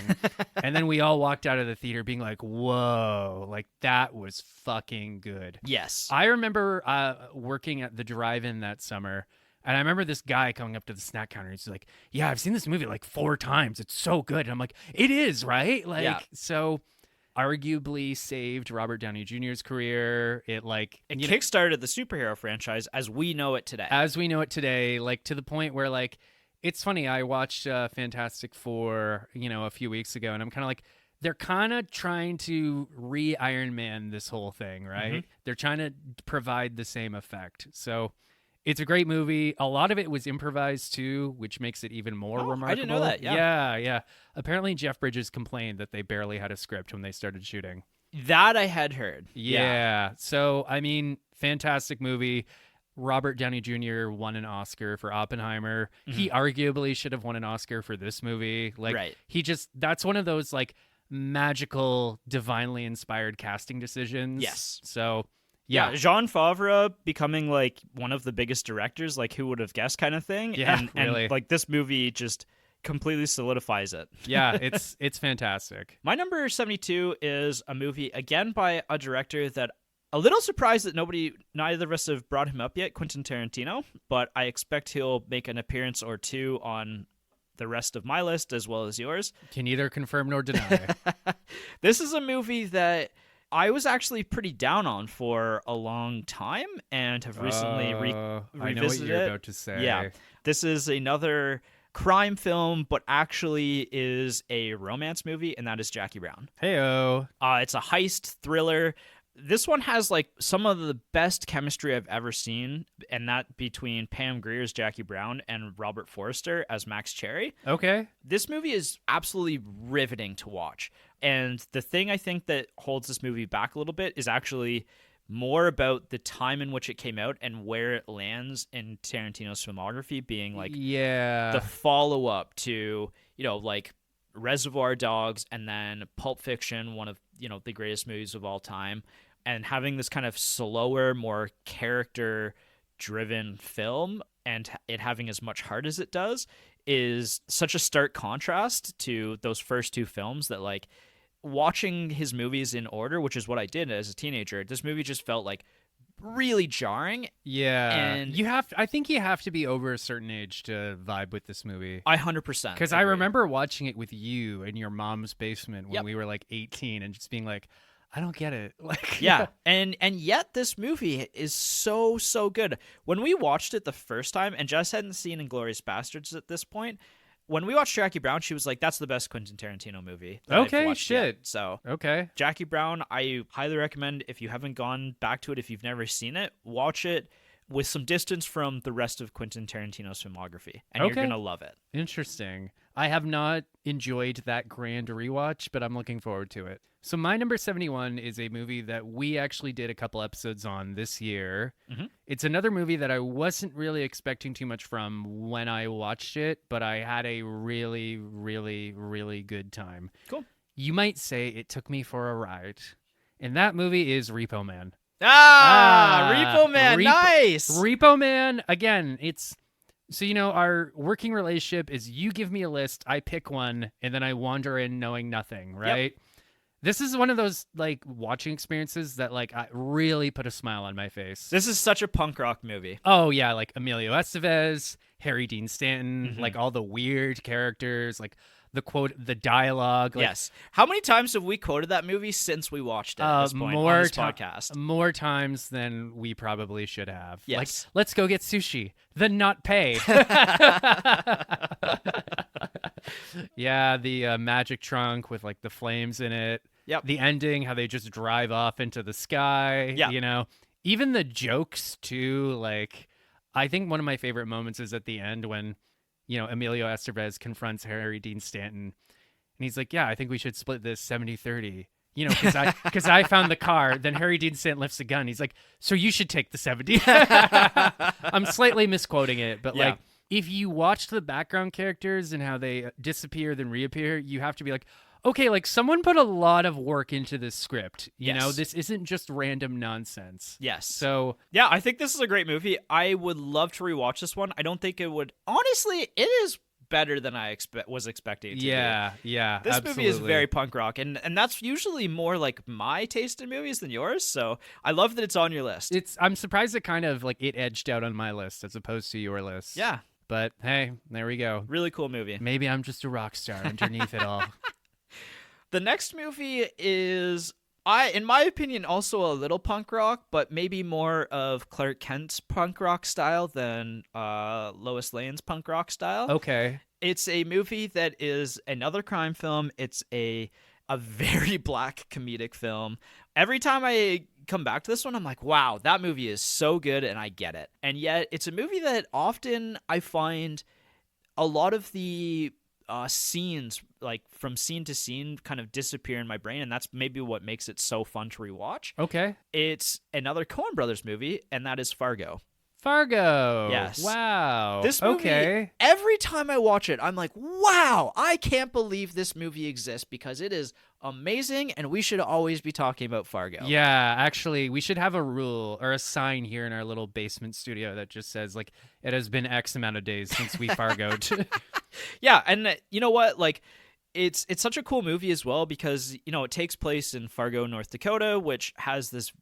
And then we all walked out of the theater being like, whoa, like that was fucking good. Yes. I remember working at the drive-in that summer, and I remember this guy coming up to the snack counter. He's like, yeah, I've seen this movie like 4 times. It's so good. And I'm like, it is, right? Like, Yeah. So arguably saved Robert Downey Jr.'s career. It kickstarted the superhero franchise as we know it today. As we know it today, like to the point where like it's funny. I watched Fantastic Four, a few weeks ago, and I'm kind of like, they're kind of trying to re-Iron Man this whole thing, right? Mm-hmm. They're trying to provide the same effect. So it's a great movie. A lot of it was improvised too, which makes it even more remarkable. I didn't know that. Yeah. Yeah. Apparently, Jeff Bridges complained that they barely had a script when they started shooting. That I had heard. Yeah. So, I mean, fantastic movie. Robert Downey Jr. won an Oscar for Oppenheimer. Mm-hmm. He arguably should have won an Oscar for this movie. Like, Right. That's one of those like magical, divinely inspired casting decisions. Yes. So, Yeah, Jon Favreau becoming like one of the biggest directors, like who would have guessed kind of thing. Yeah, and, really. And like this movie just completely solidifies it. Yeah, it's fantastic. My number 72 is a movie again by a director that a little surprised that neither of us have brought him up yet, Quentin Tarantino, but I expect he'll make an appearance or two on the rest of my list as well as yours. Can neither confirm nor deny. This is a movie that I was actually pretty down on for a long time and have recently revisited I know what you're about to say. Yeah. This is another crime film, but actually is a romance movie, and that is Jackie Brown. Heyo. It's a heist thriller. This one has like some of the best chemistry I've ever seen, and that between Pam Grier's Jackie Brown and Robert Forster as Max Cherry. Okay. This movie is absolutely riveting to watch. And the thing I think that holds this movie back a little bit is actually more about the time in which it came out and where it lands in Tarantino's filmography, being like the follow-up to, like Reservoir Dogs and then Pulp Fiction, one of, the greatest movies of all time, and having this kind of slower, more character driven film and it having as much heart as it does is such a stark contrast to those first two films that, like, watching his movies in order, which is what I did as a teenager, this movie just felt like really jarring. Yeah. And I think you have to be over a certain age to vibe with this movie. I 100% Because I remember watching it with you in your mom's basement when Yep. we were like 18 and just being like, I don't get it. Like, Yeah, and yet this movie is so good. When we watched it the first time, and Jess hadn't seen Inglourious Bastards at this point, when we watched Jackie Brown, she was like, "That's the best Quentin Tarantino movie that I've Okay, watched shit. yet." So okay. Jackie Brown, I highly recommend if you haven't gone back to it, if you've never seen it, watch it with some distance from the rest of Quentin Tarantino's filmography, and you're Okay. gonna love it. Interesting. I have not enjoyed that grand rewatch, but I'm looking forward to it. So my number 71 is a movie that we actually did a couple episodes on this year. Mhm. It's another movie that I wasn't really expecting too much from when I watched it, but I had a really, really, really good time. Cool. You might say it took me for a ride. And that movie is Repo Man. Repo Man, nice. Repo Man, again, it's... So, our working relationship is you give me a list, I pick one, and then I wander in knowing nothing, right? Yep. This is one of those, like, watching experiences that, like, really put a smile on my face. This is such a punk rock movie. Oh, yeah, like Emilio Estevez, Harry Dean Stanton, like all the weird characters, like the dialogue. Like, yes. How many times have we quoted that movie since we watched it at this point on this podcast? More times than we probably should have. Yes. Like, let's go get sushi, then not pay. Yeah, the magic trunk with, like, the flames in it. Yep. The ending, how they just drive off into the sky. Yeah. Even the jokes, too. Like, I think one of my favorite moments is at the end when, Emilio Estevez confronts Harry Dean Stanton. And he's like, yeah, I think we should split this 70-30. Because I found the car. Then Harry Dean Stanton lifts a gun. He's like, so you should take the 70. I'm slightly misquoting it, but like, if you watch the background characters and how they disappear then reappear, you have to be like, okay, like someone put a lot of work into this script. You know, this isn't just random nonsense. Yes. So yeah, I think this is a great movie. I would love to rewatch this one. I don't think it would. Honestly, it is better than I was expecting it to be. Yeah, This absolutely. movie is very punk rock, and that's usually more like my taste in movies than yours. So I love that it's on your list. I'm surprised it kind of like it edged out on my list as opposed to your list. Yeah. But hey, there we go. Really cool movie. Maybe I'm just a rock star underneath it all. The next movie is, in my opinion, also a little punk rock, but maybe more of Clark Kent's punk rock style than Lois Lane's punk rock style. Okay. It's a movie that is another crime film. It's a very black comedic film. Every time I come back to this one, I'm like, wow, that movie is so good, and I get it. And yet, it's a movie that often I find a lot of the scenes, like from scene to scene, kind of disappear in my brain, and that's maybe what makes it so fun to rewatch. Okay. It's another Coen Brothers movie, and that is Fargo. Fargo. Yes. Wow. This movie, okay. Every time I watch it, I'm like, wow, I can't believe this movie exists because it is amazing, and we should always be talking about Fargo. Yeah, actually, we should have a rule or a sign here in our little basement studio that just says, like, it has been X amount of days since we Fargoed. Yeah, and you know what? Like, it's such a cool movie as well because, it takes place in Fargo, North Dakota, which has this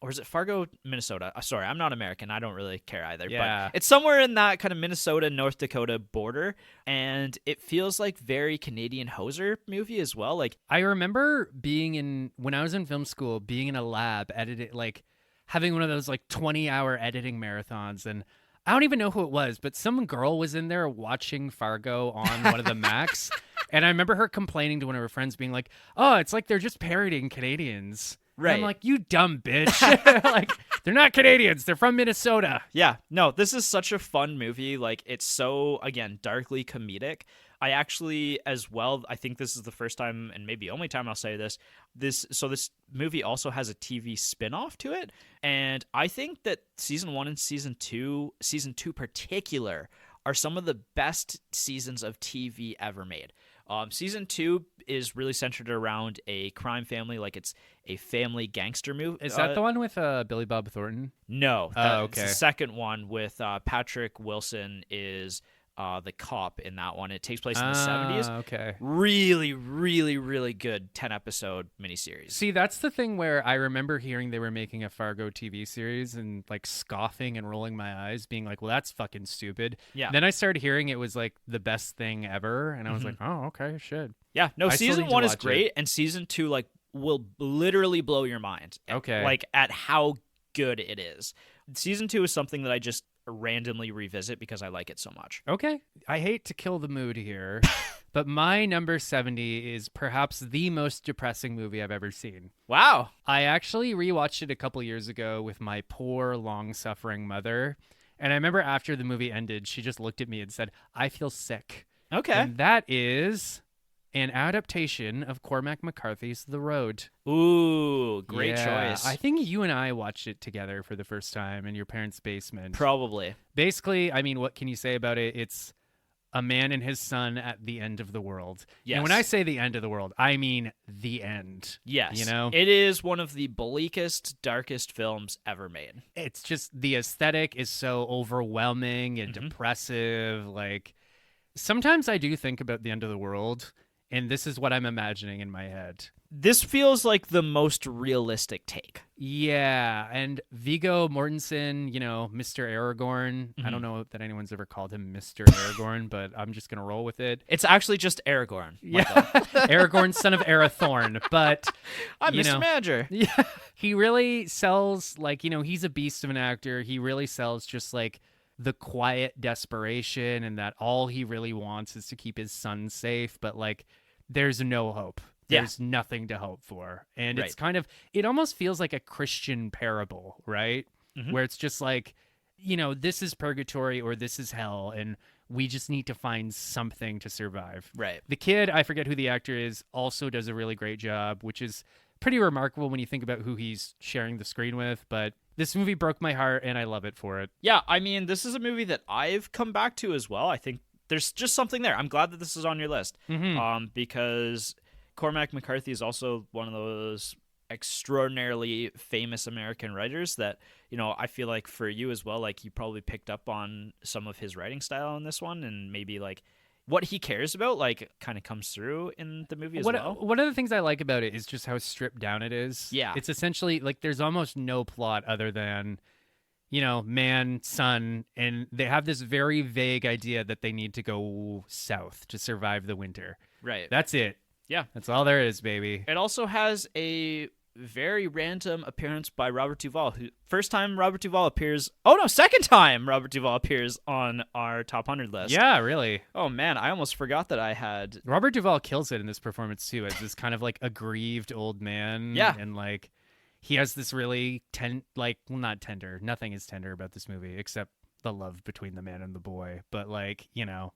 or is it Fargo, Minnesota? Sorry, I'm not American. I don't really care either. Yeah. But it's somewhere in that kind of Minnesota, North Dakota border. And it feels like very Canadian Hoser movie as well. Like, I remember when I was in film school, being in a lab, having one of those like 20-hour editing marathons. And I don't even know who it was, but some girl was in there watching Fargo on one of the Macs. And I remember her complaining to one of her friends being like, oh, it's like they're just parodying Canadians. Right. And I'm like, you dumb bitch. Like, they're not Canadians. They're from Minnesota. Yeah. No, this is such a fun movie. Like, it's so, again, darkly comedic. I actually, as well, I think this is the first time and maybe only time I'll say this. This movie also has a TV spin-off to it. And I think that season 1 and season 2 particular, are some of the best seasons of TV ever made. Season 2 is really centered around a crime family, like it's a family gangster movie. Is that the one with Billy Bob Thornton? No, Oh, that's the okay. second one with Patrick Wilson is the cop in that one. It takes place in the 70s. Okay. Really, really, really good 10-episode miniseries. See, that's the thing where I remember hearing they were making a Fargo TV series and like scoffing and rolling my eyes, being like, well, that's fucking stupid. Yeah. Then I started hearing it was like the best thing ever. And I was like, oh, okay, shit. Yeah, no, I still season need to 1 is watch great, it. and season 2 like will literally blow your mind. Okay. Like at how good it is. Season 2 is something that I just randomly revisit because I like it so much. Okay. I hate to kill the mood here, but my number 70 is perhaps the most depressing movie I've ever seen. Wow. I actually rewatched it a couple years ago with my poor, long-suffering mother. And I remember after the movie ended, she just looked at me and said, I feel sick. Okay. And that is an adaptation of Cormac McCarthy's The Road. Ooh, great Yeah, choice. I think you and I watched it together for the first time in your parents' basement. Probably. Basically, I mean, what can you say about it? It's a man and his son at the end of the world. Yes. And when I say the end of the world, I mean the end. Yes. You know? It is one of the bleakest, darkest films ever made. It's just the aesthetic is so overwhelming and Mm-hmm. depressive. Like, sometimes I do think about the end of the world, and this is what I'm imagining in my head. This feels like the most realistic take. Yeah, and Viggo Mortensen, you know, Mr. Aragorn. I Mm-hmm. don't know that anyone's ever called him Mr. Aragorn, but I'm just going to roll with it. It's actually just Aragorn. Yeah, Aragorn, son of Arathorn. But, I'm you Mr. know, Manager. yeah, he really sells, like, you know, he's a beast of an actor. He really sells just, like, the quiet desperation and that all he really wants is to keep his son safe. But, like, there's no hope. Yeah. There's nothing to hope for. And it's Right. kind of, it almost feels like a Christian parable, right? Mhm. Where it's just like, you know, this is purgatory or this is hell, and we just need to find something to survive. Right. The kid, I forget who the actor is, also does a really great job, which is pretty remarkable when you think about who he's sharing the screen with. But this movie broke my heart, and I love it for it. Yeah, I mean, this is a movie that I've come back to as well. I think there's just something there. I'm glad that this is on your list. Because Cormac McCarthy is also one of those extraordinarily famous American writers that, you know, I feel like for you as well, like you probably picked up on some of his writing style in this one, and maybe like what he cares about like kind of comes through in the movie as well. One of the things I like about it is just how stripped down it is. Yeah. It's essentially like there's almost no plot other than, you know, man, son, and they have this very vague idea that they need to go south to survive the winter. Right. That's it. Yeah. That's all there is, baby. It also has a very random appearance by Robert Duvall, who first time Robert Duvall appears. Oh no, second time Robert Duvall appears on our top 100 list. Yeah, really. Oh man, I almost forgot that I had. Robert Duvall kills it in this performance too, as this kind of like aggrieved old man. Yeah. And like he has this really not tender. Nothing is tender about this movie except the love between the man and the boy. But like, you know,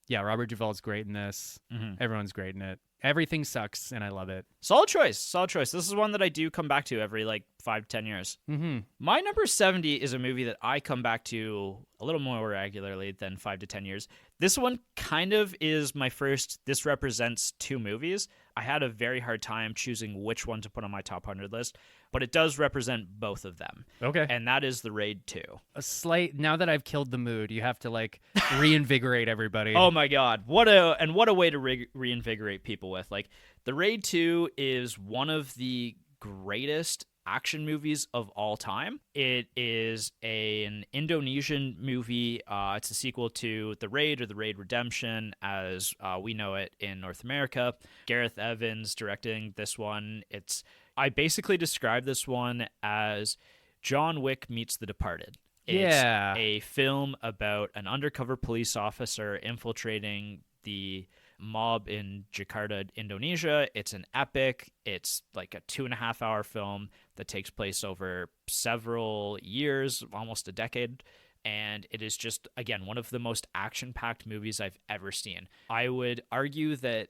yeah, Robert Duvall's great in this. Everyone's great in it. Everything sucks, and I love it. Solid choice. Solid choice. This is one that I do come back to every like 5-10 years. Mm-hmm. My number 70 is a movie that I come back to a little more regularly than 5 to 10 years. This one kind of is my first. This represents two movies. I had a very hard time choosing which one to put on my top 100 list, but it does represent both of them. Okay. And that is The Raid 2. Now that I've killed the mood, you have to like reinvigorate everybody. Oh my God. What a way to reinvigorate people with. Like, The Raid 2 is one of the greatest action movies of all time. It is an Indonesian movie. It's a sequel to The Raid or The Raid Redemption as we know it in North America. Gareth Evans directing this one. I basically describe this one as John Wick meets The Departed. Yeah. It's a film about an undercover police officer infiltrating the mob in Jakarta, Indonesia. It's an epic. It's like a 2.5-hour film that takes place over several years, almost a decade. And it is just, again, one of the most action-packed movies I've ever seen. I would argue that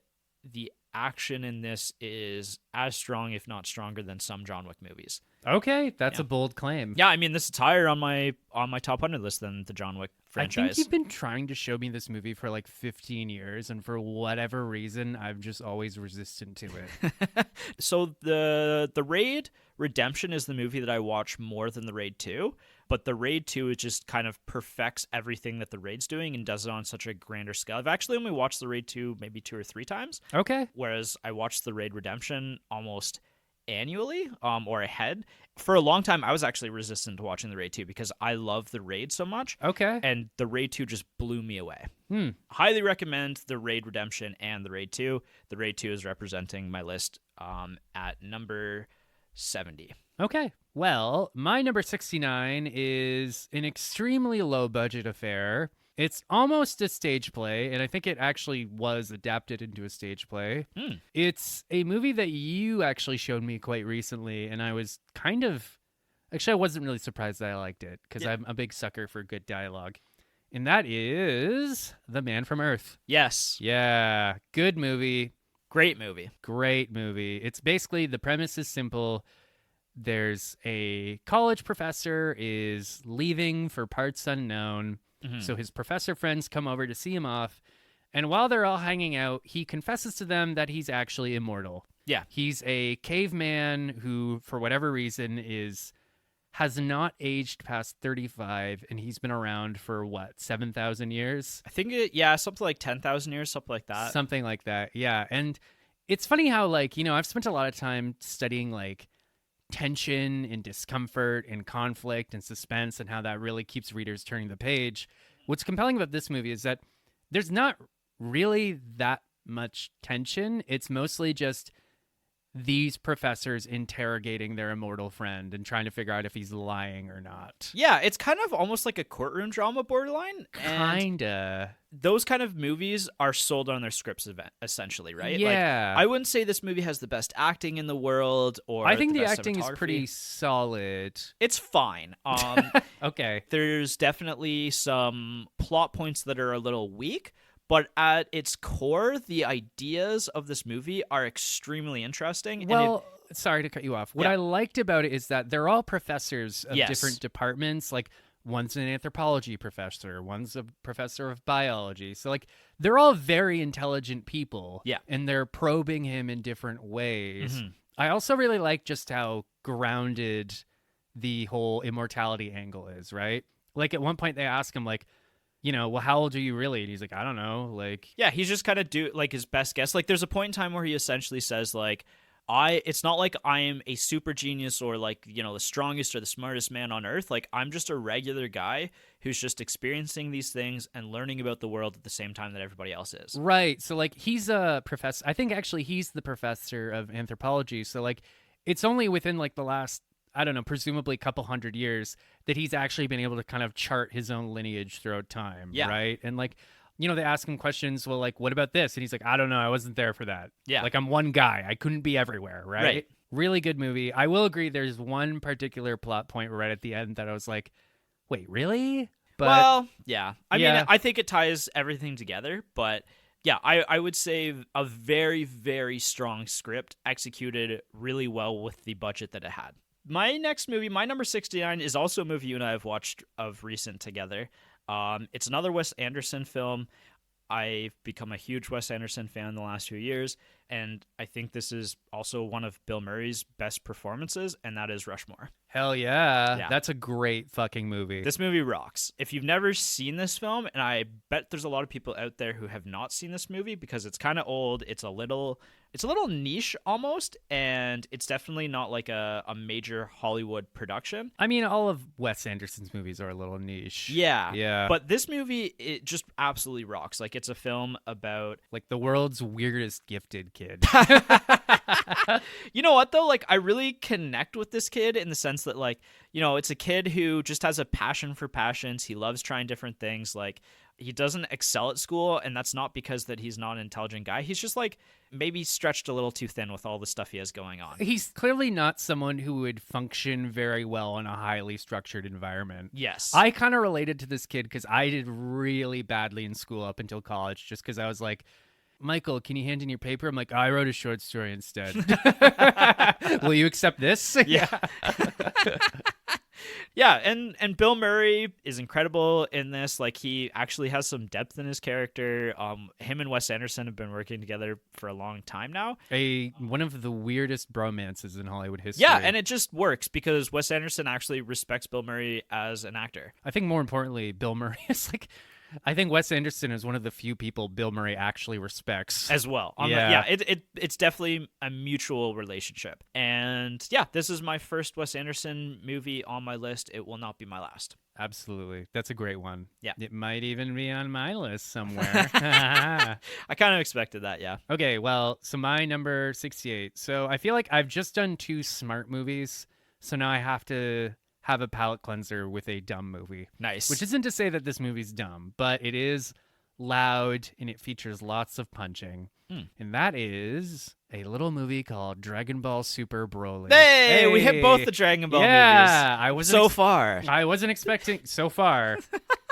the action in this is as strong, if not stronger, than some John Wick movies. Okay, that's Yeah. a bold claim. Yeah, I mean, this is higher on my top 100 list than the John Wick I think franchise. you've been trying to show me this movie for like 15 years, and for whatever reason, I've just always resisted to it. So the Raid Redemption is the movie that I watch more than the Raid 2, but the Raid 2 it just kind of perfects everything that the Raid's doing and does it on such a grander scale. I've actually only watched the Raid 2 maybe 2 or 3 times, Okay. whereas I watched the Raid Redemption almost annually or ahead. For a long time I was actually resistant to watching the Raid 2 because I love the Raid so much. Okay. And the Raid 2 just blew me away. Hmm. Highly recommend the Raid Redemption and the Raid 2. The Raid 2 is representing my list at number 70. Okay. Well, my number 69 is an extremely low budget affair. It's almost a stage play, and I think it actually was adapted into a stage play. It's a movie that you actually showed me quite recently, and I was kind of... Actually, I wasn't really surprised that I liked it, because I'm a big sucker for good dialogue. And that is The Man from Earth. Yes. Yeah, good movie. Great movie. Great movie. It's basically, the premise is simple. There's a college professor is leaving for parts unknown. So his professor friends come over to see him off. And while they're all hanging out, he confesses to them that he's actually immortal. Yeah. He's a caveman who, for whatever reason, has not aged past 35, and he's been around for, 7,000 years? I think something like 10,000 years, something like that. Something like that, yeah. And it's funny how, I've spent a lot of time studying, tension and discomfort and conflict and suspense and how that really keeps readers turning the page. What's compelling about this movie is that there's not really that much tension. It's mostly just these professors interrogating their immortal friend and trying to figure out if he's lying or not. Yeah, it's kind of almost like a courtroom drama borderline. Kinda. Those kind of movies are sold on their scripts essentially, right? Yeah. I wouldn't say this movie has the best acting in the world or I think the best acting is cinematography. pretty solid. It's fine. Okay. There's definitely some plot points that are a little weak, but at its core, the ideas of this movie are extremely interesting. Well, sorry to cut you off. What Yeah. I liked about it is that they're all professors of Yes. different departments. One's an anthropology professor, one's a professor of biology. So, they're all very intelligent people. Yeah. And they're probing him in different ways. Mhm. I also really like just how grounded the whole immortality angle is, right? At one point they ask him, well, how old are you really? And he's like, I don't know. Yeah, he's just kind of his best guess. There's a point in time where he essentially says it's not like I am a super genius or the strongest or the smartest man on earth. I'm just a regular guy who's just experiencing these things and learning about the world at the same time that everybody else is. Right. So he's a professor. I think actually he's the professor of anthropology. So it's only within the last, I don't know, presumably a couple hundred years that he's actually been able to kind of chart his own lineage throughout time. Yeah. Right. And they ask him questions. Well, what about this? And he's like, I don't know. I wasn't there for that. Yeah. I'm one guy. I couldn't be everywhere. Right. Really good movie. I will agree. There's one particular plot point right at the end that I was like, wait, really? But well, yeah. I Yeah. mean, I think it ties everything together, but yeah, I would say a very, very strong script executed really well with the budget that it had. My next movie, my number 69, is also a movie you and I have watched of recent together. It's another Wes Anderson film. I've become a huge Wes Anderson fan in the last few years, and I think this is also one of Bill Murray's best performances, and that is Rushmore. hell yeah. Yeah. That's a great fucking movie. This movie rocks. If you've never seen this film, and I bet there's a lot of people out there who have not seen this movie because it's kind of old, it's a little niche almost, and it's definitely not a major Hollywood production. I mean, all of Wes Anderson's movies are a little niche. Yeah. Yeah. But this movie, it just absolutely rocks. It's a film about... the world's weirdest gifted kid. You know what, though? I really connect with this kid in the sense that, it's a kid who just has a passion for passions. He loves trying different things. He doesn't excel at school, and that's not because that he's not an intelligent guy. He's just, maybe stretched a little too thin with all the stuff he has going on. He's clearly not someone who would function very well in a highly structured environment. Yes. I kind of related to this kid because I did really badly in school up until college just because I was Michael, can you hand in your paper? I'm like, I wrote a short story instead. Will you accept this? Yeah. Yeah, and Bill Murray is incredible in this. Like, he actually has some depth in his character. Him and Wes Anderson have been working together for a long time now. One of the weirdest bromances in Hollywood history. Yeah, and it just works because Wes Anderson actually respects Bill Murray as an actor. I think more importantly, Bill Murray is like, I think Wes Anderson is one of the few people Bill Murray actually respects as well. It's definitely a mutual relationship. And yeah, this is my first Wes Anderson movie on my list. It will not be my last. Absolutely. That's a great one. Yeah. It might even be on my list somewhere. I kind of expected that, yeah. Okay, well, so my number 68. So I feel like I've just done 2 smart movies, so now I have to have a palate cleanser with a dumb movie. Nice. Which isn't to say that this movie's dumb, but it is loud and it features lots of punching. And that is a little movie called Dragon Ball Super Broly. Hey, we hit both the Dragon Ball movies. I wasn't far. I wasn't expecting so far.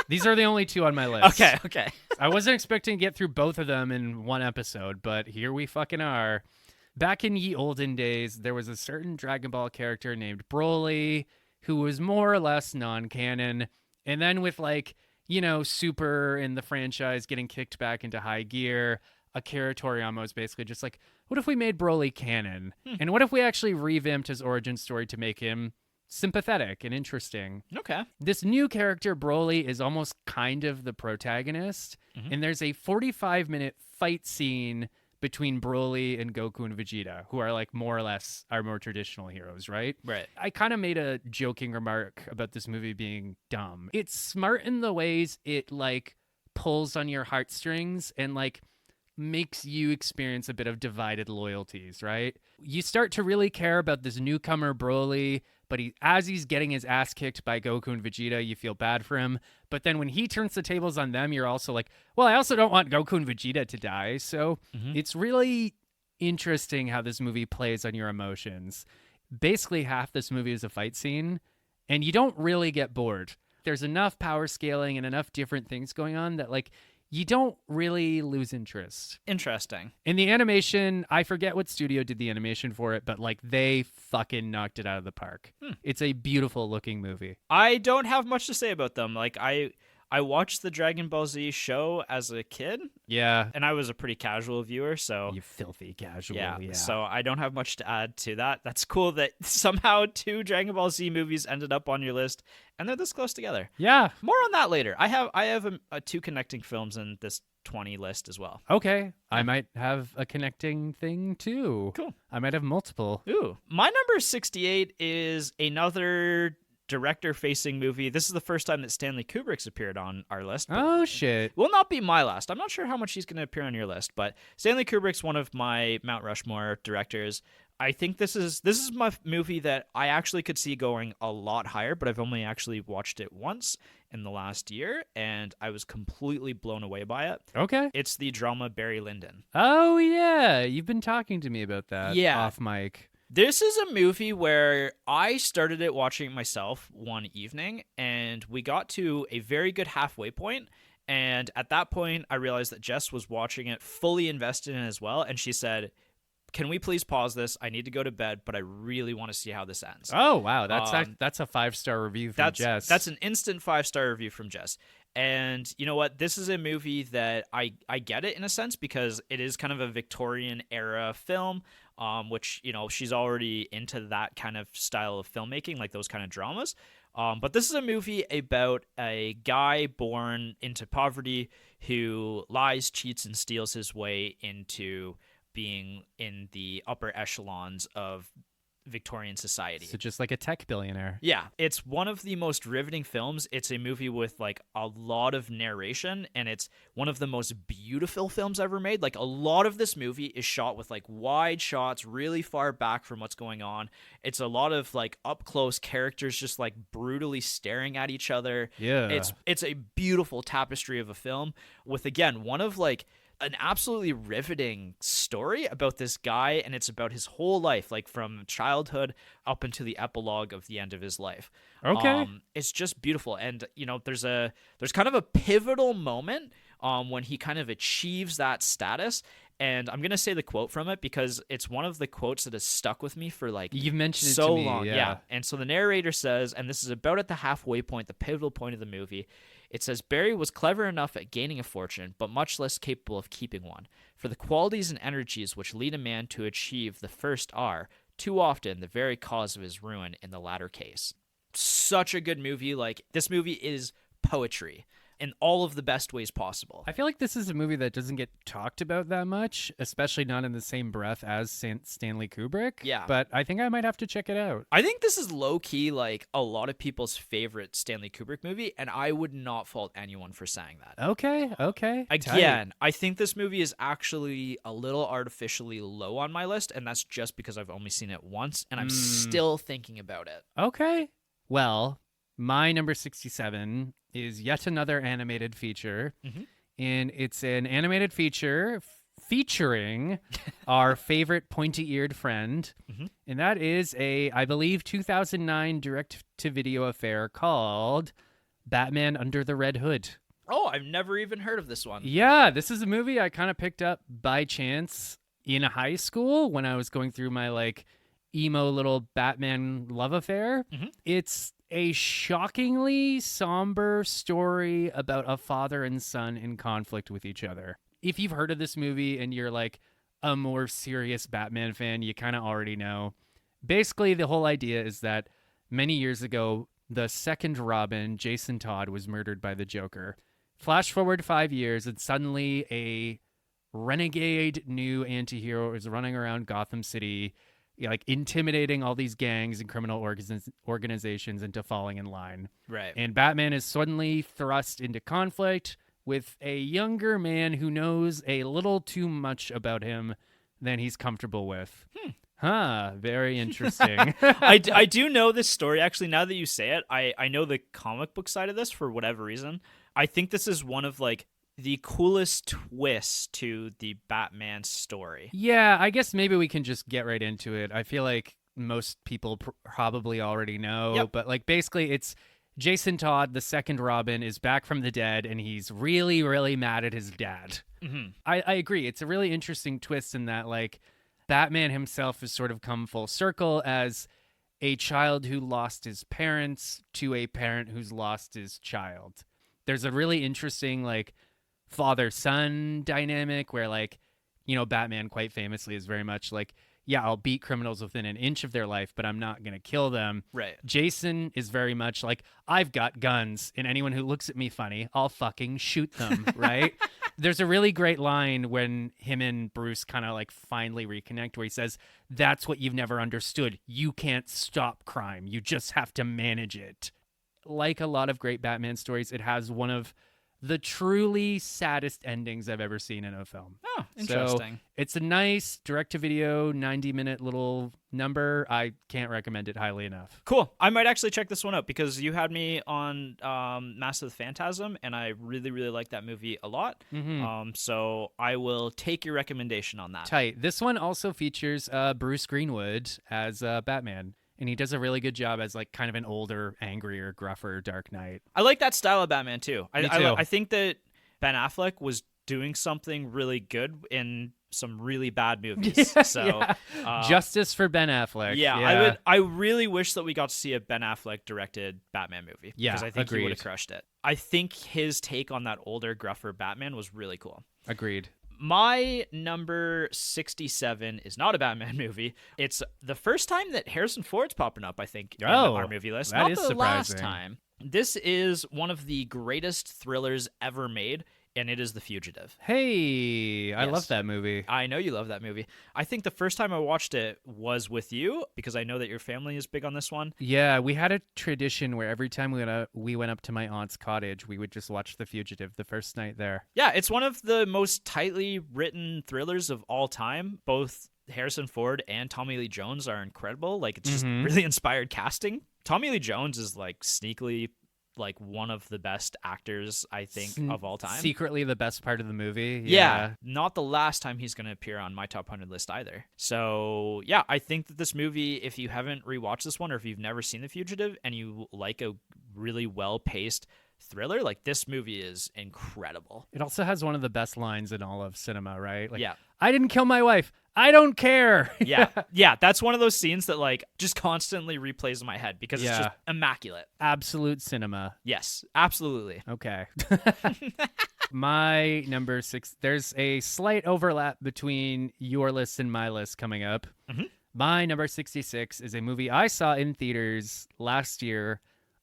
These are the only 2 on my list. Okay. I wasn't expecting to get through both of them in one episode, but here we fucking are. Back in ye olden days, there was a certain Dragon Ball character named Broly who was more or less non-canon. And then with Super in the franchise getting kicked back into high gear, Akira Toriyama was basically just like, what if we made Broly canon? And what if we actually revamped his origin story to make him sympathetic and interesting? Okay. This new character, Broly, is almost kind of the protagonist. And there's a 45-minute fight scene between Broly and Goku and Vegeta, who are more or less our more traditional heroes, right? Right. I kind of made a joking remark about this movie being dumb. It's smart in the ways it pulls on your heartstrings and makes you experience a bit of divided loyalties, right? You start to really care about this newcomer Broly, but as he's getting his ass kicked by Goku and Vegeta, you feel bad for him. But then when he turns the tables on them, you're also like, well, I also don't want Goku and Vegeta to die. So it's really interesting how this movie plays on your emotions. Basically, half this movie is a fight scene, and you don't really get bored. There's enough power scaling and enough different things going on that you don't really lose interest. Interesting. In the animation, I forget what studio did the animation for it, but they fucking knocked it out of the park. It's a beautiful looking movie. I don't have much to say about them. I watched the Dragon Ball Z show as a kid. Yeah. And I was a pretty casual viewer, so... You filthy casual, yeah. So I don't have much to add to that. That's cool that somehow 2 Dragon Ball Z movies ended up on your list, and they're this close together. Yeah. More on that later. I have 2 connecting films in this 20 list as well. Okay. I might have a connecting thing, too. Cool. I might have multiple. Ooh. My number 68 is another director-facing movie. This is the first time that Stanley Kubrick's appeared on our list. Oh, shit. Will not be my last. I'm not sure how much he's going to appear on your list, but Stanley Kubrick's one of my Mount Rushmore directors. I think this is my movie that I actually could see going a lot higher, but I've only actually watched it once in the last year, and I was completely blown away by it. Okay. It's the drama Barry Lyndon. Oh, yeah. You've been talking to me about that off mic. This is a movie where I started it watching it myself one evening, and we got to a very good halfway point. And at that point, I realized that Jess was watching it fully invested in as well. And she said, can we please pause this? I need to go to bed, but I really want to see how this ends. Oh, wow. That's a 5-star review from Jess. That's an instant 5-star review from Jess. And you know what? This is a movie that I get it in a sense because it is kind of a Victorian era film, which, she's already into that kind of style of filmmaking, like those kind of dramas. But this is a movie about a guy born into poverty who lies, cheats, and steals his way into being in the upper echelons of Victorian society. So just like a tech billionaire. Yeah, it's one of the most riveting films. It's a movie with a lot of narration, and it's one of the most beautiful films ever made. A lot of this movie is shot with wide shots really far back from what's going on. It's a lot of up close characters just brutally staring at each other. Yeah. It's a beautiful tapestry of a film with, again, one of an absolutely riveting story about this guy, and it's about his whole life, like from childhood up into the epilogue of the end of his life. Okay. It's just beautiful, and there's kind of a pivotal moment when he kind of achieves that status. And I'm gonna say the quote from it because it's one of the quotes that has stuck with me for like You've mentioned so it to me, long. yeah. And so the narrator says, and this is about at the halfway point, the pivotal point of the movie. It says, Barry was clever enough at gaining a fortune, but much less capable of keeping one. For the qualities and energies which lead a man to achieve the first are, too often, the very cause of his ruin in the latter case. Such a good movie. Like, this movie is poetry in all of the best ways possible. I feel like this is a movie that doesn't get talked about that much, especially not in the same breath as Stanley Kubrick. Yeah. But I think I might have to check it out. I think this is low-key like a lot of people's favorite Stanley Kubrick movie, and I would not fault anyone for saying that. Okay. Again, I think this movie is actually a little artificially low on my list, and that's just because I've only seen it once, and I'm still thinking about it. Okay. Well, my number 67 is yet another animated feature, and it's an animated feature featuring our favorite pointy-eared friend, and that is I believe, 2009 direct-to-video affair called Batman Under the Red Hood. Oh, I've never even heard of this one. Yeah, this is a movie I kind of picked up by chance in high school when I was going through my like emo little Batman love affair. It's a shockingly somber story about a father and son in conflict with each other. If you've heard of this movie and you're like a more serious Batman fan, you kind of already know. Basically, the whole idea is that many years ago, the second Robin, Jason Todd, was murdered by the Joker. Flash forward 5 years, and suddenly a renegade new anti-hero is running around Gotham City, like intimidating all these gangs and criminal organizations into falling in line. Right. And Batman is suddenly thrust into conflict with a younger man who knows a little too much about him than he's comfortable with. Very interesting. I do know this story. Actually, now that you say it, I know the comic book side of this for whatever reason. I think this is one of like the coolest twists to the Batman story. Yeah, I guess maybe we can just get right into it. I feel like most people probably already know, but like basically it's Jason Todd, the second Robin, is back from the dead, and he's really, really mad at his dad. I agree. It's a really interesting twist in that like Batman himself has sort of come full circle as a child who lost his parents to a parent who's lost his child. There's a really interesting like father-son dynamic where like, Batman quite famously is very much like, yeah, I'll beat criminals within an inch of their life, but I'm not going to kill them. Right. Jason is very much like, I've got guns, and anyone who looks at me funny, I'll fucking shoot them, right? There's a really great line when him and Bruce kind of like finally reconnect where he says, that's what you've never understood. You can't stop crime. You just have to manage it. Like a lot of great Batman stories, it has one of the truly saddest endings I've ever seen in a film. Oh, interesting. So it's a nice direct-to-video 90-minute little number. I can't recommend it highly enough. Cool. I might actually check this one out because you had me on Mask of the Phantasm, and I really, really like that movie a lot. So I will take your recommendation on that. Tight. This one also features Bruce Greenwood as Batman. And he does a really good job as like kind of an older, angrier, gruffer Dark Knight. I like that style of Batman too. Me too. I think that Ben Affleck was doing something really good in some really bad movies. Justice for Ben Affleck. Yeah, I really wish that we got to see a Ben Affleck directed Batman movie. Yeah, because I think agreed. he would have crushed it. I think his take on that older, gruffer Batman was really cool. Agreed. My number 67 is not a Batman movie. It's the first time that Harrison Ford's popping up, I think, in our movie list. That not is the surprising. last time. This is one of the greatest thrillers ever made, and it is The Fugitive. Hey, I love that movie. I know you love that movie. I think the first time I watched it was with you because I know that your family is big on this one. Yeah, we had a tradition where every time we went up to my aunt's cottage, we would just watch The Fugitive the first night there. Yeah, it's one of the most tightly written thrillers of all time. Both Harrison Ford and Tommy Lee Jones are incredible. Like, it's just really inspired casting. Tommy Lee Jones is like sneakily like one of the best actors I think of all time. Secretly the best part of the movie. Yeah, not the last time he's going to appear on my top 100 list either. So, yeah, I think that this movie, if you haven't rewatched this one or if you've never seen The Fugitive and you like a really well-paced thriller, like this movie is incredible. It also has one of the best lines in all of cinema, right? Like, Yeah. I didn't kill my wife. I don't care. Yeah, that's one of those scenes that like just constantly replays in my head because it's just immaculate. Absolute cinema. Yes, absolutely. Okay. My number 6, there's a slight overlap between your list and my list coming up. Mm-hmm. My number 66 is a movie I saw in theaters last year,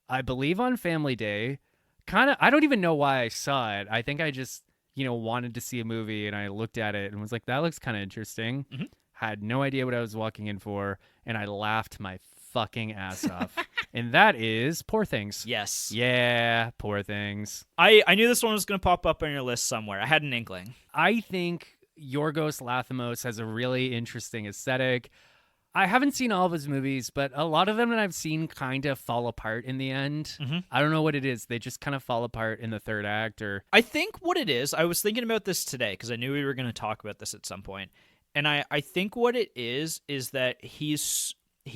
I believe on Family Day. I don't even know why I saw it. I think I just, wanted to see a movie and I looked at it and was like, that looks kind of interesting. Mm-hmm. Had no idea what I was walking in for, and I laughed my fucking ass off. And that is Poor Things. Yes. Yeah, Poor Things. I knew this one was going to pop up on your list somewhere. I had an inkling. I think Yorgos Lanthimos has a really interesting aesthetic. I haven't seen all of his movies, but a lot of them that I've seen kind of fall apart in the end. Mm-hmm. I don't know what it is. They just kind of fall apart in the third act. Or I think what it is, I was thinking about this today because I knew we were going to talk about this at some point. And I think what it is that he's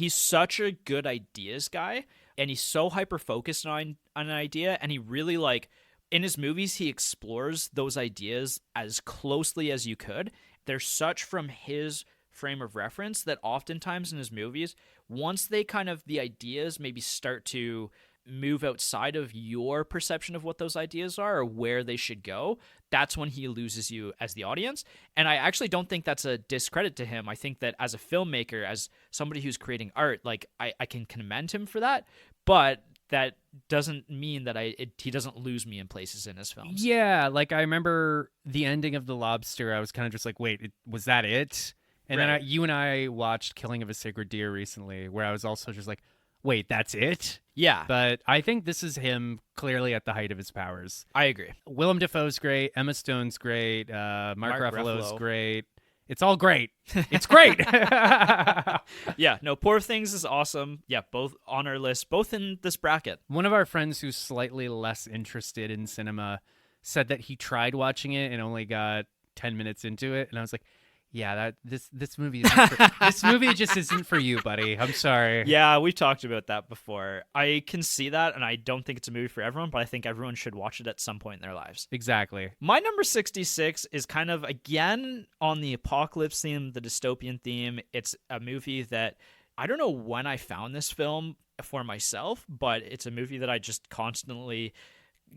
such a good ideas guy, and he's so hyper-focused on an idea, and he really, like, in his movies, he explores those ideas as closely as you could. They're such from his frame of reference that oftentimes in his movies, once they kind of, the ideas maybe start to move outside of your perception of what those ideas are or where they should go, that's when he loses you as the audience. And I actually don't think that's a discredit to him. I think that as a filmmaker, as somebody who's creating art, like I can commend him for that, but that doesn't mean that he doesn't lose me in places in his films. Yeah, like I remember the ending of The Lobster. I was kind of just like, wait, was that it? And Right. then you and I watched Killing of a Sacred Deer recently, where I was also just like, wait, that's it? Yeah, But I think this is him clearly at the height of his powers. I agree. Willem Dafoe's great. Emma Stone's great. Mark Ruffalo's Ruffalo. great. It's all great. It's great. Yeah, no, Poor Things is awesome. Yeah, both on our list, both in this bracket. One of our friends who's slightly less interested in cinema said that he tried watching it and only got 10 minutes into it. And I was like, yeah, this movie isn't this movie just isn't for you, buddy. I'm sorry. Yeah, we've talked about that before. I can see that, and I don't think it's a movie for everyone, but I think everyone should watch it at some point in their lives. Exactly. My number 66 is kind of, again, on the apocalypse theme, the dystopian theme. It's a movie that I don't know when I found this film for myself, but it's a movie that I just constantly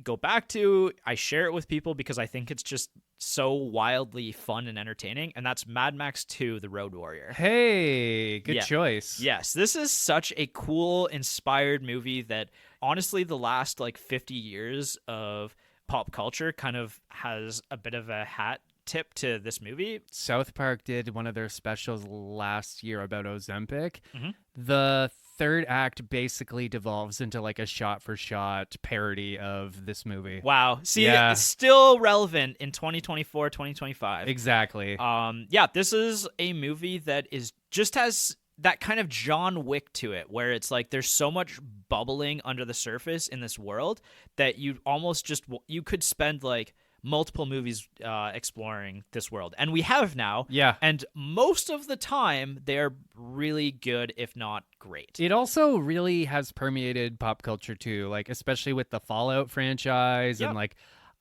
go back to. I share it with people because I think it's just so wildly fun and entertaining, and that's Mad Max 2: The Road Warrior. Hey, good Yeah. choice. Yes, this is such a cool, inspired movie that honestly the last like 50 years of pop culture kind of has a bit of a hat tip to this movie. South Park did one of their specials last year about Ozempic. Mm-hmm. The third act basically devolves into like a shot-for-shot parody of this movie. Wow. See, Yeah. it's still relevant in 2024, 2025. Exactly. Yeah, this is a movie that just has that kind of John Wick to it, where it's like there's so much bubbling under the surface in this world that you almost you could spend like multiple movies exploring this world, and we have now. Yeah. And most of the time they're really good, if not great. It also really has permeated pop culture too, like especially with the Fallout franchise Yep. and like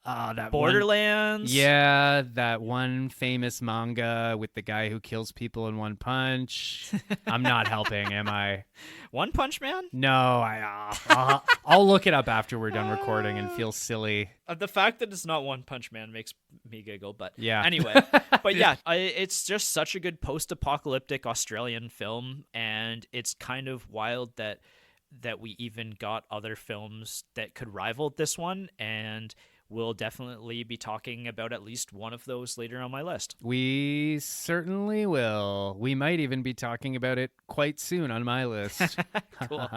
that Borderlands. that one famous manga with the guy who kills people in one punch. I'm not helping, am I? One Punch Man. No, I'll look it up after we're done recording and feel silly. The fact that it's not One Punch Man makes me giggle, but Yeah. Anyway, but yeah, it's just such a good post-apocalyptic Australian film, and it's kind of wild that we even got other films that could rival this one, and we'll definitely be talking about at least one of those later on my list. We certainly will. We might even be talking about it quite soon on my list. Cool.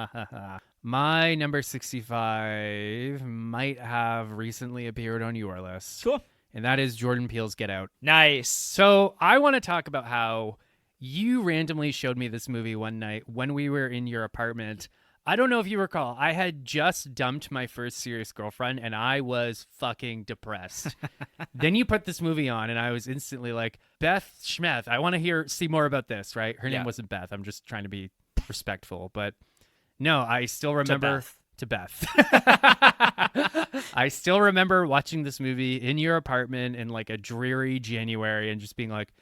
My number 65 might have recently appeared on your list. Cool. And that is Jordan Peele's Get Out. Nice. So I want to talk about how you randomly showed me this movie one night when we were in your apartment. I don't know if you recall, I had just dumped my first serious girlfriend and I was fucking depressed. Then you put this movie on and I was instantly like, Beth Schmeth, I want to see more about this, right? Her name wasn't Beth. I'm just trying to be respectful. But no, I still remember... To Beth. I still remember watching this movie in your apartment in like a dreary January and just being like,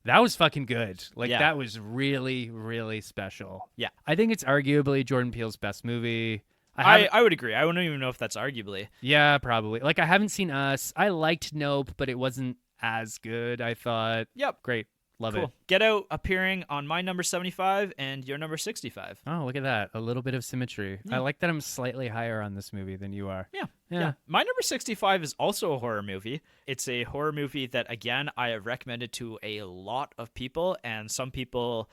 that was fucking good. Like, that was really, really special. Yeah. I think it's arguably Jordan Peele's best movie. I would agree. I don't even know if that's arguably. Yeah, probably. Like, I haven't seen Us. I liked Nope, but it wasn't as good, I thought. Yep. Great. Love cool. it. Get Out appearing on my number 75 and your number 65. Oh, look at that. A little bit of symmetry. I like that I'm slightly higher on this movie than you are. Yeah. My number 65 is also a horror movie. It's a horror movie that, again, I have recommended to a lot of people, and some people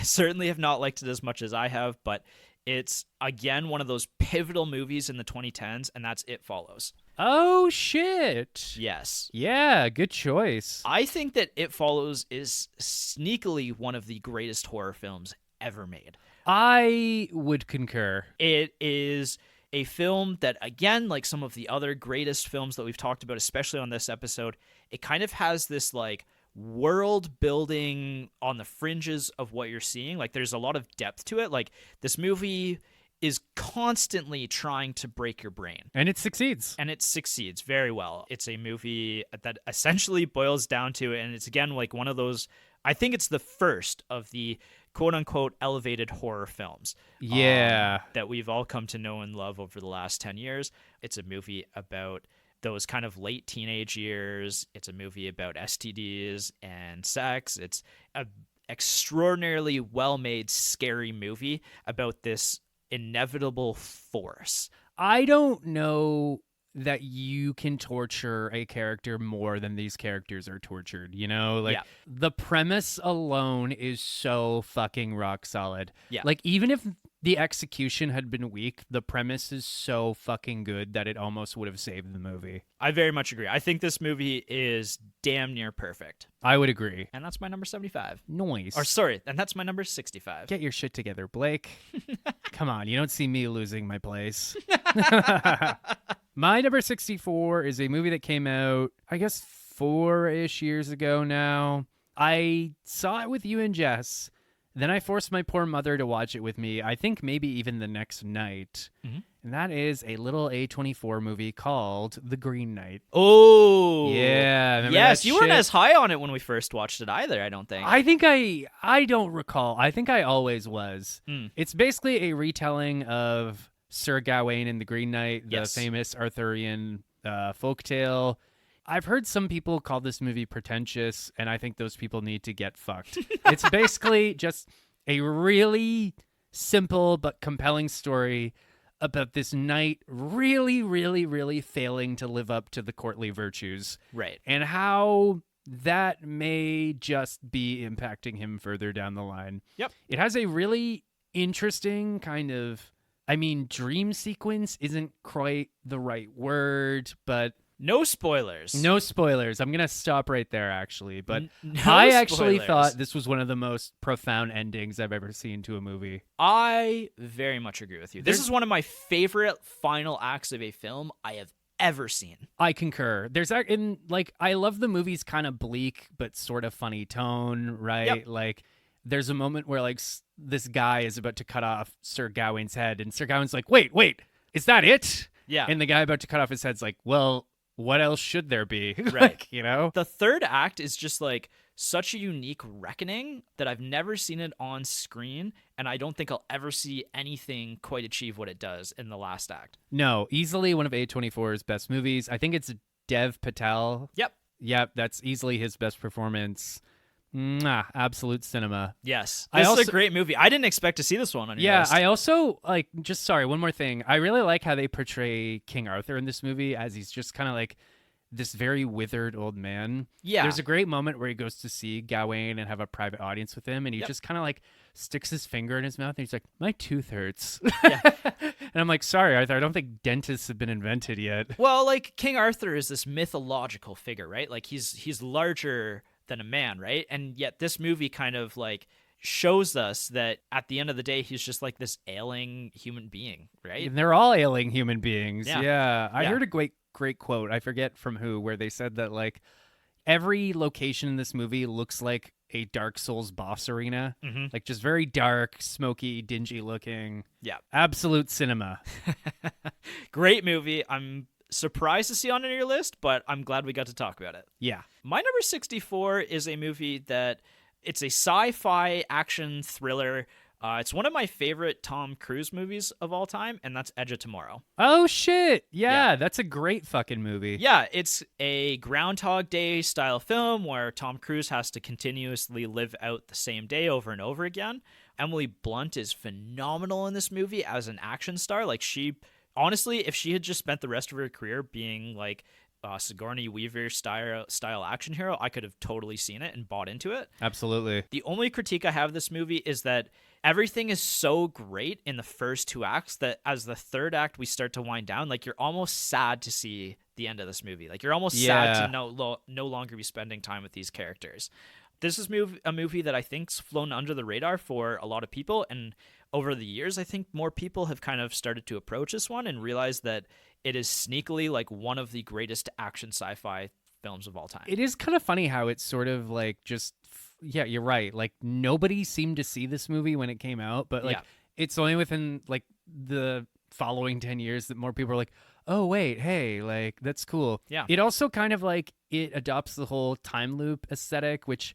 certainly have not liked it as much as I have, but it's, again, one of those pivotal movies in the 2010s, and that's It Follows. Oh, shit. Yes. Yeah, good choice. I think that It Follows is sneakily one of the greatest horror films ever made. I would concur. It is a film that, again, like some of the other greatest films that we've talked about, especially on this episode, it kind of has this, like, world building on the fringes of what you're seeing. Like, there's a lot of depth to it. Like, this movie is constantly trying to break your brain. And it succeeds. And it succeeds very well. It's a movie that essentially boils down to, and it's, again, like one of those, I think it's the first of the quote-unquote elevated horror films. Yeah. That we've all come to know and love over the last 10 years. It's a movie about those kind of late teenage years. It's a movie about STDs and sex. It's an extraordinarily well-made, scary movie about this inevitable force. I don't know that you can torture a character more than these characters are tortured, you know? Like, the premise alone is so fucking rock solid. Yeah. Like, even if the execution had been weak, the premise is so fucking good that it almost would have saved the movie. I very much agree. I think this movie is damn near perfect. I would agree. And that's my number 75. Nice. Or sorry, and that's my number 65. Get your shit together, Blake. Come on, you don't see me losing my place. My number 64 is a movie that came out, I guess, 4-ish years ago now. I saw it with you and Jess. Then I forced my poor mother to watch it with me, I think maybe even the next night. Mm-hmm. And that is a little A24 movie called The Green Knight. Oh. Yeah. Yes, you weren't as high on it when we first watched it either, I don't think. I think I don't recall. I think I always was. It's basically a retelling of Sir Gawain and the Green Knight, the famous Arthurian folktale. I've heard some people call this movie pretentious, and I think those people need to get fucked. It's basically just a really simple but compelling story about this knight really, really, really failing to live up to the courtly virtues. Right. And how that may just be impacting him further down the line. Yep. It has a really interesting kind of, dream sequence isn't quite the right word, but... No spoilers. No spoilers. I'm going to stop right there, actually. But no I actually spoilers. thought this was one of the most profound endings I've ever seen to a movie. I very much agree with you. This is one of my favorite final acts of a film I have ever seen. I concur. I love the movie's kind of bleak but sort of funny tone, right? Yep. Like, there's a moment where this guy is about to cut off Sir Gawain's head, and Sir Gawain's like, wait, is that it? Yeah. And the guy about to cut off his head's like, well, what else should there be? Right. The third act is just such a unique reckoning that I've never seen it on screen, and I don't think I'll ever see anything quite achieve what it does in the last act. No, easily one of A24's best movies. I think it's Dev Patel. Yep, that's easily his best performance. Absolute cinema. Yes. This is a great movie. I didn't expect to see this one on your list. I also, one more thing. I really like how they portray King Arthur in this movie as he's just kind of this very withered old man. Yeah. There's a great moment where he goes to see Gawain and have a private audience with him, and he just kind of sticks his finger in his mouth, and he's like, my tooth hurts. Yeah. And I'm like, sorry, Arthur, I don't think dentists have been invented yet. Well, King Arthur is this mythological figure, right? He's larger than a man, right? And yet this movie kind of shows us that at the end of the day, he's just like this ailing human being, right? And they're all ailing human beings. Yeah. Yeah. I Yeah. heard a great quote. I forget from who, where they said that like every location in this movie looks like a Dark Souls boss arena. Mm-hmm. Like just very dark, smoky, dingy looking. Yeah. Absolute cinema. Great movie. I'm surprised to see on your list, but I'm glad we got to talk about it. Yeah. My number 64 is a movie that it's a sci-fi action thriller. It's one of my favorite Tom Cruise movies of all time, and that's Edge of Tomorrow. Oh, shit. Yeah. Yeah, that's a great fucking movie. Yeah, it's a Groundhog Day style film where Tom Cruise has to continuously live out the same day over and over again. Emily Blunt is phenomenal in this movie as an action star. Like, she, honestly, if she had just spent the rest of her career being like Sigourney Weaver style action hero, I could have totally seen it and bought into it. Absolutely. The only critique I have of this movie is that everything is so great in the first two acts that as the third act we start to wind down, like, you're almost sad to see the end of this movie. Like, you're almost sad to no longer be spending time with these characters. This is a movie that I think's flown under the radar for a lot of people, and over the years, I think more people have kind of started to approach this one and realize that it is sneakily like one of the greatest action sci-fi films of all time. It is kind of funny how it's sort of like just, yeah, you're right. Like nobody seemed to see this movie when it came out, but like it's only within like the following 10 years that more people are like, oh, wait, hey, like that's cool. Yeah. It also kind of like it adopts the whole time loop aesthetic, which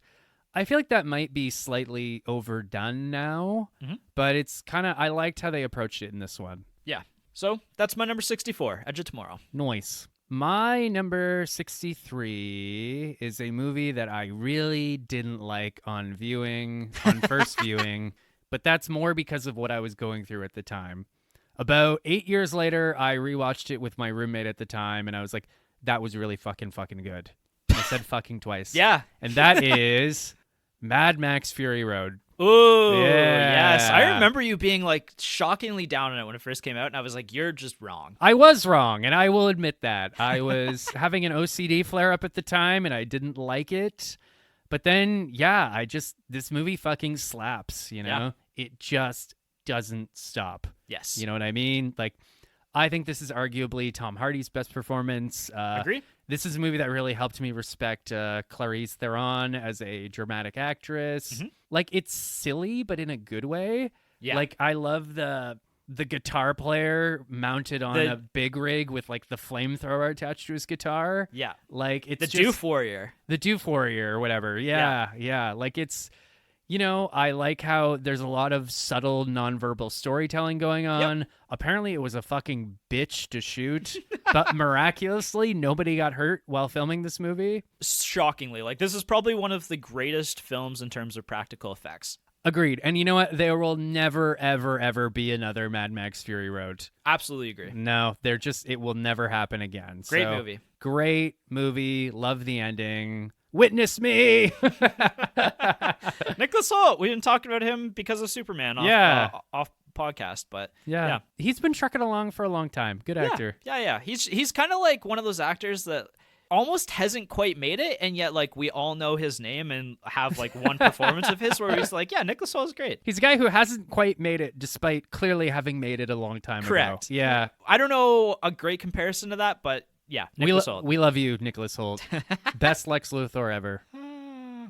I feel like that might be slightly overdone now, but it's kind of, I liked how they approached it in this one. Yeah. So that's my number 64, Edge of Tomorrow. Nice. My number 63 is a movie that I really didn't like on first viewing, but that's more because of what I was going through at the time. About 8 years later, I rewatched it with my roommate at the time, and I was like, that was really fucking good. I said fucking twice. Yeah. And that is Mad Max Fury Road. Ooh, Yeah. yes. I remember you being like shockingly down on it when it first came out, and I was like, you're just wrong. I was wrong, and I will admit that. I was having an OCD flare-up at the time, and I didn't like it. But then, yeah, this movie fucking slaps, you know? Yeah. It just doesn't stop. Yes. You know what I mean? Like, I think this is arguably Tom Hardy's best performance. Agree? This is a movie that really helped me respect Clarice Theron as a dramatic actress. Mm-hmm. Like, it's silly, but in a good way. Yeah. Like, I love the guitar player mounted on a big rig with, like, the flamethrower attached to his guitar. Yeah. Like, it's the Doof Warrior. The Doof Warrior or whatever. Yeah. Like, it's... You know, I like how there's a lot of subtle nonverbal storytelling going on. Yep. Apparently, it was a fucking bitch to shoot, but miraculously, nobody got hurt while filming this movie. Shockingly. Like, this is probably one of the greatest films in terms of practical effects. Agreed. And you know what? There will never, ever, ever be another Mad Max Fury Road. Absolutely agree. No, it will never happen again. Great movie. Great movie. Love the ending. Witness me. Nicholas Hoult. We've been talking about him because of Superman off podcast, but yeah. He's been trucking along for a long time. Good actor. Yeah. He's kind of like one of those actors that almost hasn't quite made it, and yet like we all know his name and have like one performance of his where he's like, yeah, Nicholas Hoult is great. He's a guy who hasn't quite made it despite clearly having made it a long time Correct. ago. Yeah. I don't know a great comparison to that, but yeah, Nicholas Hoult. We love you, Nicholas Hoult. Best Lex Luthor ever.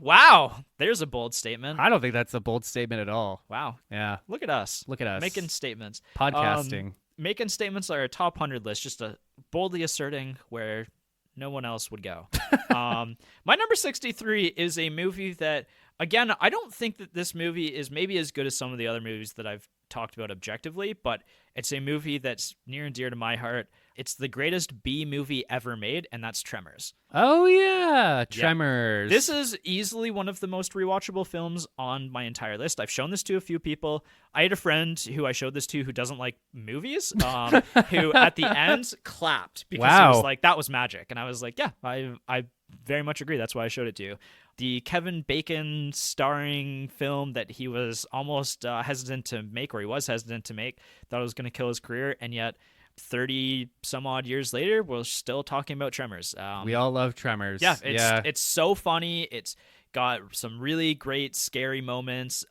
Wow. There's a bold statement. I don't think that's a bold statement at all. Wow. Yeah. Look at us. Making statements. Podcasting. Making statements are a top 100 list, just boldly asserting where no one else would go. My number 63 is a movie that, again, I don't think that this movie is maybe as good as some of the other movies that I've talked about objectively, but it's a movie that's near and dear to my heart. It's the greatest B movie ever made, and that's Tremors. Oh, yeah. Tremors. This is easily one of the most rewatchable films on my entire list. I've shown this to a few people. I had a friend who I showed this to who doesn't like movies, who at the end clapped because he was like, that was magic. And I was like, yeah, I very much agree. That's why I showed it to you. The Kevin Bacon starring film that he was almost hesitant to make, or he was hesitant to make, thought it was going to kill his career, and yet 30 some odd years later, we're still talking about Tremors. We all love Tremors. Yeah, it's so funny. It's got some really great scary moments.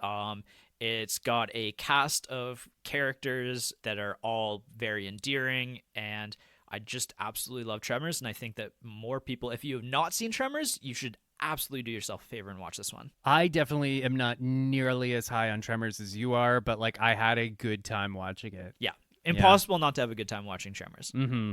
It's got a cast of characters that are all very endearing, and I just absolutely love Tremors. And I think that more people, if you have not seen Tremors, you should absolutely do yourself a favor and watch this one. I definitely am not nearly as high on Tremors as you are, but like I had a good time watching it. Yeah, impossible not to have a good time watching Tremors. Mm-hmm.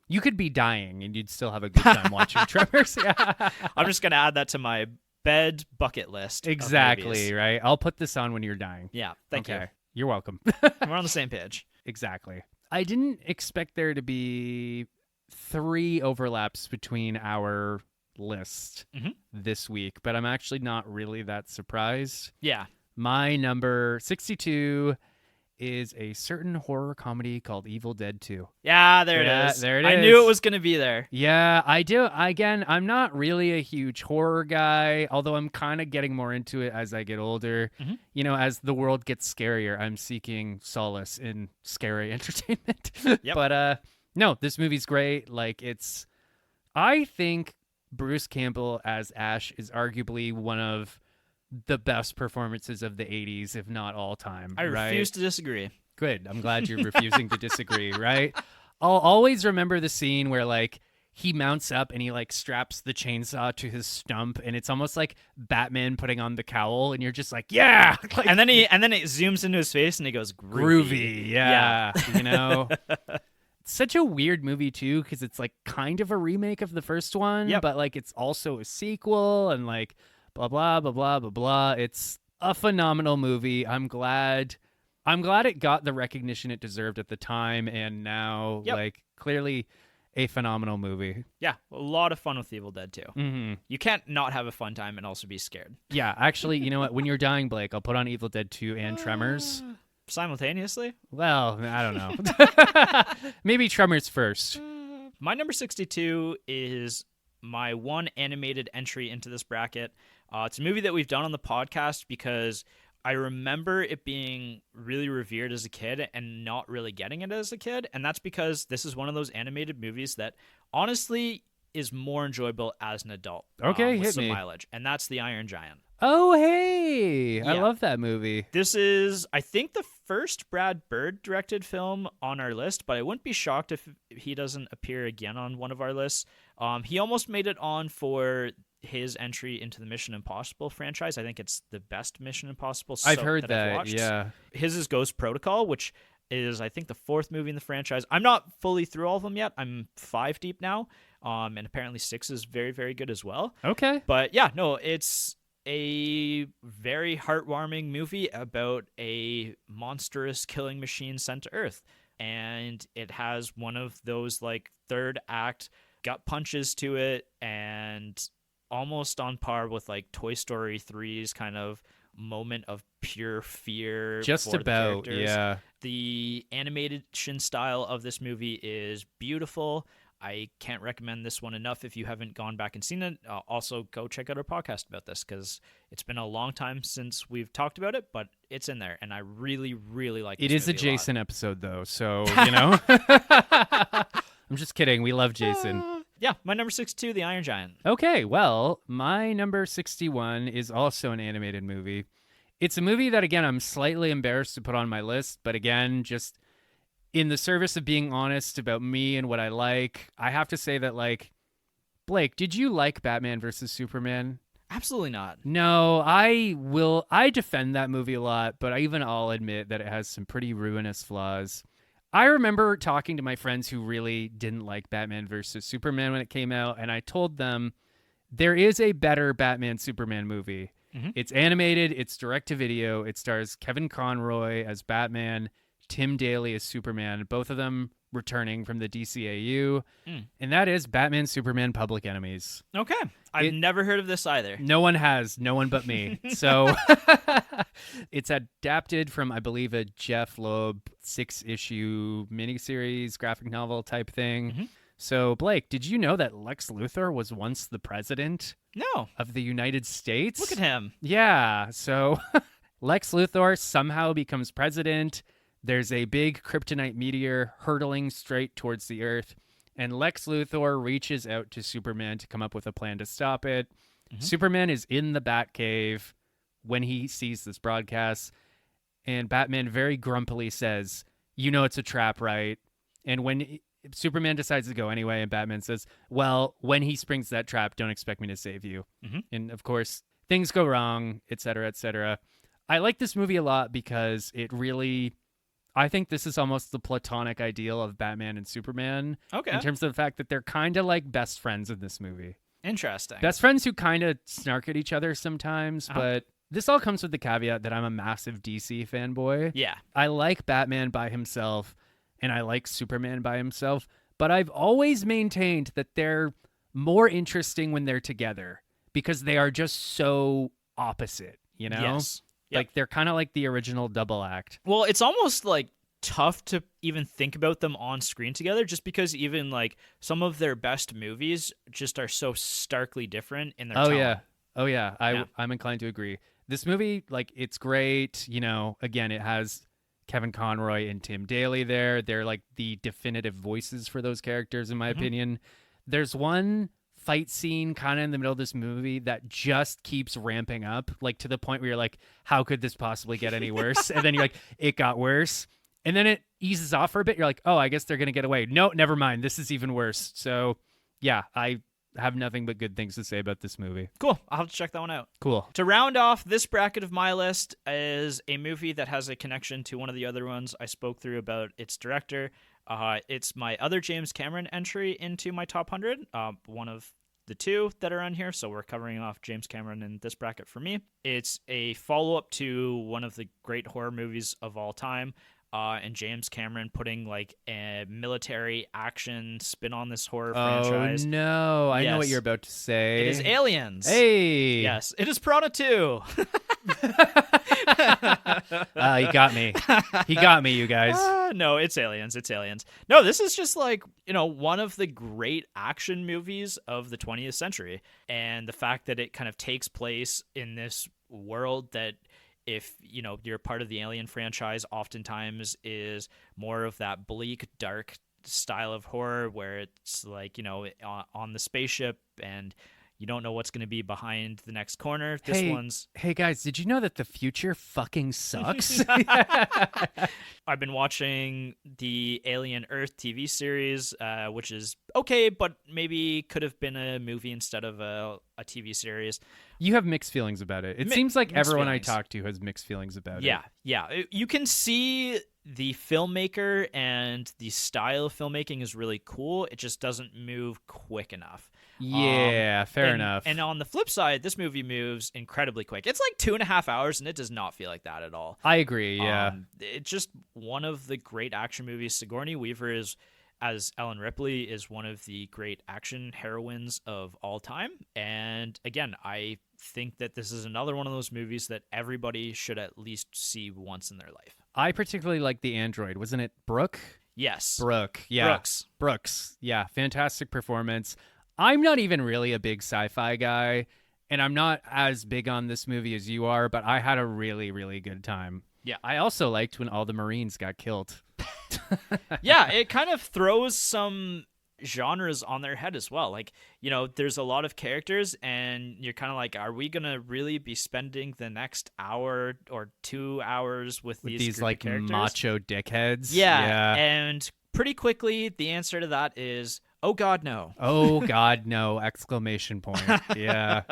You could be dying and you'd still have a good time watching Tremors. Yeah. I'm just gonna add that to my bed bucket list. Exactly, right? I'll put this on when you're dying. Yeah, thank you. You're welcome. We're on the same page. Exactly. I didn't expect there to be 3 overlaps between our list this week, but I'm actually not really that surprised. Yeah. My number 62 is a certain horror comedy called Evil Dead 2. Yeah, there it is. There it is. I knew it was going to be there. Yeah, I do. Again, I'm not really a huge horror guy, although I'm kind of getting more into it as I get older. You know, as the world gets scarier, I'm seeking solace in scary entertainment. Yep. But no, this movie's great. Like, I think Bruce Campbell as Ash is arguably one of the best performances of the 80s, if not all time. I refuse to disagree. Good. I'm glad you're refusing to disagree, right? I'll always remember the scene where, like, he mounts up and he, like, straps the chainsaw to his stump, and it's almost like Batman putting on the cowl, and you're just like, yeah! Like, and then it zooms into his face, and he goes, groovy. Yeah. You know? It's such a weird movie, too, because it's, like, kind of a remake of the first one, but, like, it's also a sequel, and, like, blah, blah, blah, blah, blah, blah. It's a phenomenal movie. I'm glad it got the recognition it deserved at the time, and now, like, clearly a phenomenal movie. Yeah, a lot of fun with Evil Dead 2. Mm-hmm. You can't not have a fun time and also be scared. Yeah, actually, you know what? When you're dying, Blake, I'll put on Evil Dead 2 and Tremors. Simultaneously? Well, I don't know. Maybe Tremors first. My number 62 is my one animated entry into this bracket. It's a movie that we've done on the podcast because I remember it being really revered as a kid and not really getting it as a kid. And that's because this is one of those animated movies that honestly is more enjoyable as an adult. Okay, with hit some me. mileage. And that's The Iron Giant. Oh, hey! I Yeah. love that movie. This is, I think, the first Brad Bird directed film on our list, but I wouldn't be shocked if he doesn't appear again on one of our lists. He almost made it on for his entry into the Mission Impossible franchise. I think it's the best Mission Impossible I've heard that I've watched. yeah. His is Ghost Protocol, which is, I think, the 4th movie in the franchise. I'm not fully through all of them yet. I'm 5 deep now, and apparently 6 is very, very good as well. Okay. But yeah, no, it's a very heartwarming movie about a monstrous killing machine sent to Earth. And it has one of those, like, third act gut punches to it, and almost on par with, like, Toy Story 3's kind of moment of pure fear. Just for the about, characters. yeah. The animation style of this movie is beautiful. I can't recommend this one enough if you haven't gone back and seen it. Also, go check out our podcast about this because it's been a long time since we've talked about it, but it's in there, and I really, really like it. It is a Jason episode, though, so, you know. I'm just kidding. We love Jason. Yeah, my number 62, The Iron Giant. Okay, well, my number 61 is also an animated movie. It's a movie that, again, I'm slightly embarrassed to put on my list, but again, just in the service of being honest about me and what I like, I have to say that, like, Blake, did you like Batman versus Superman? Absolutely not. No, I defend that movie a lot, but I'll admit that it has some pretty ruinous flaws. I remember talking to my friends who really didn't like Batman versus Superman when it came out, and I told them there is a better Batman Superman movie. Mm-hmm. It's animated, it's direct-to-video, it stars Kevin Conroy as Batman, Tim Daly as Superman, both of them returning from the DCAU, and that is Batman Superman Public Enemies. Okay. I've never heard of this either. No one has, no one but me. So it's adapted from, I believe, a Jeff Loeb 6-issue miniseries, graphic novel type thing. Mm-hmm. So, Blake, did you know that Lex Luthor was once the president of the United States? Look at him. Yeah, so Lex Luthor somehow becomes president. There's a big kryptonite meteor hurtling straight towards the Earth, and Lex Luthor reaches out to Superman to come up with a plan to stop it. Superman is in the Batcave when he sees this broadcast, and Batman very grumpily says, "You know it's a trap, right?" And when Superman decides to go anyway, and Batman says, "Well, when he springs that trap, don't expect me to save you." And of course, things go wrong, etc., etc. I like this movie a lot because it really, I think this is almost the platonic ideal of Batman and Superman. Okay. In terms of the fact that they're kind of like best friends in this movie. Interesting. Best friends who kind of snark at each other sometimes, but this all comes with the caveat that I'm a massive DC fanboy. Yeah. I like Batman by himself, and I like Superman by himself, but I've always maintained that they're more interesting when they're together because they are just so opposite, you know? Yes. Yep. Like they're kind of like the original double act. Well, it's almost like tough to even think about them on screen together just because even like some of their best movies just are so starkly different in their tone. Oh yeah. I'm inclined to agree. This movie, like, it's great. You know, again, it has Kevin Conroy and Tim Daly there. They're like the definitive voices for those characters, in my opinion. There's one fight scene kind of in the middle of this movie that just keeps ramping up, like to the point where you're like, how could this possibly get any worse? And then you're like, it got worse. And then it eases off for a bit. You're like, oh, I guess they're going to get away. No, never mind. This is even worse. So, yeah, I have nothing but good things to say about this movie. Cool. I'll have to check that one out. Cool. To round off this bracket of my list is a movie that has a connection to one of the other ones I spoke through about its director. It's my other James Cameron entry into my top 100, one of the two that are on here, so we're covering off James Cameron in this bracket for me. It's a follow-up to one of the great horror movies of all time, and James Cameron putting like a military action spin on this horror franchise. Oh no, I know what you're about to say. It is Aliens. Hey! Yes, it is Piranha 2. He got me. He got me, you guys. No, it's Aliens. It's Aliens. No, this is just like, one of the great action movies of the 20th century. And the fact that it kind of takes place in this world that, if you're part of the Alien franchise, oftentimes is more of that bleak, dark style of horror where it's like, on the spaceship and you don't know what's going to be behind the next corner. Hey guys, did you know that the future fucking sucks? I've been watching the Alien Earth TV series, which is okay, but maybe could have been a movie instead of a TV series. You have mixed feelings about it. It seems like everyone feelings. I talk to has mixed feelings about it. Yeah. You can see the filmmaker and the style of filmmaking is really cool. It just doesn't move quick enough. Yeah, fair enough. And on the flip side, this movie moves incredibly quick. It's like 2.5 hours, and it does not feel like that at all. I agree, yeah. It's just one of the great action movies. Sigourney Weaver as Ellen Ripley is one of the great action heroines of all time. And again, I think that this is another one of those movies that everybody should at least see once in their life. I particularly like the android. Wasn't it Brooke? Yes. Brooke, yeah. Brooks, yeah. Fantastic performance. I'm not even really a big sci-fi guy, and I'm not as big on this movie as you are, but I had a really, really good time. Yeah. I also liked when all the Marines got killed. Yeah, it kind of throws some genres on their head as well. Like, there's a lot of characters, and you're kind of like, are we going to really be spending the next hour or 2 hours with these like characters? Macho dickheads? Yeah, and pretty quickly, the answer to that is, oh God, no. Oh God, no! Exclamation point. Yeah.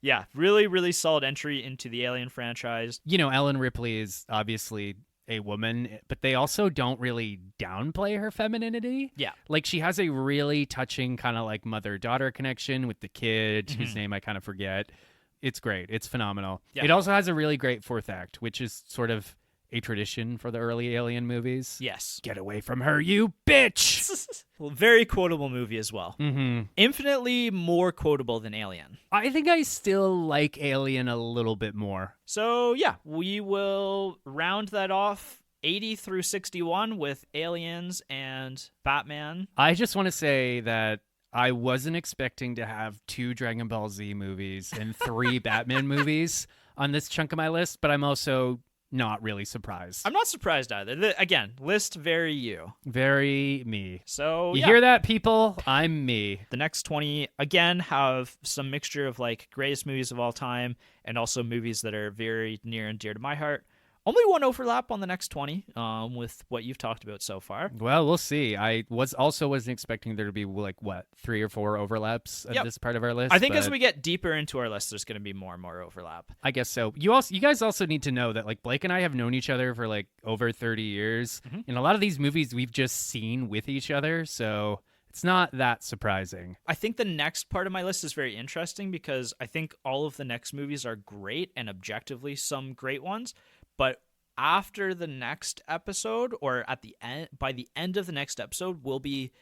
Yeah, really, really solid entry into the Alien franchise. Ellen Ripley is obviously a woman, but they also don't really downplay her femininity. Yeah. Like, she has a really touching kind of like mother-daughter connection with the kid, whose name I kind of forget. It's great. It's phenomenal. Yeah. It also has a really great fourth act, which is sort of a tradition for the early Alien movies. Yes. Get away from her, you bitch! Well, very quotable movie as well. Mm-hmm. Infinitely more quotable than Alien. I think I still like Alien a little bit more. So, yeah, we will round that off 80 through 61 with Aliens and Batman. I just want to say that I wasn't expecting to have 2 Dragon Ball Z movies and 3 Batman movies on this chunk of my list, but I'm also not really surprised. I'm not surprised either. Again, list very you. Very me. So you hear that, people? I'm me. The next 20, again, have some mixture of like greatest movies of all time and also movies that are very near and dear to my heart. Only one overlap on the next 20 with what you've talked about so far. Well, we'll see. I wasn't expecting there to be like, what, 3 or 4 overlaps of this part of our list. I think as we get deeper into our list, there's going to be more and more overlap. I guess so. You guys also need to know that like Blake and I have known each other for like over 30 years. Mm-hmm. And a lot of these movies we've just seen with each other. So it's not that surprising. I think the next part of my list is very interesting because I think all of the next movies are great and objectively some great ones. But after the next episode, or at the end, by the end of the next episode, we'll be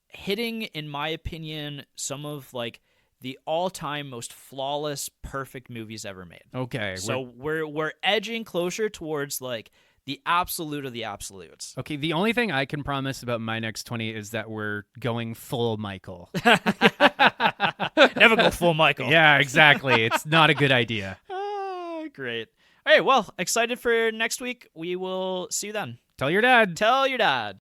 hitting, in my opinion, some of like the all-time most flawless, perfect movies ever made. Okay. So we're edging closer towards like the absolute of the absolutes. Okay, the only thing I can promise about my next 20 is that we're going full Michael. Never go full Michael. Yeah, exactly. It's not a good idea. Great. All right, well, excited for next week. We will see you then. Tell your dad. Tell your dad.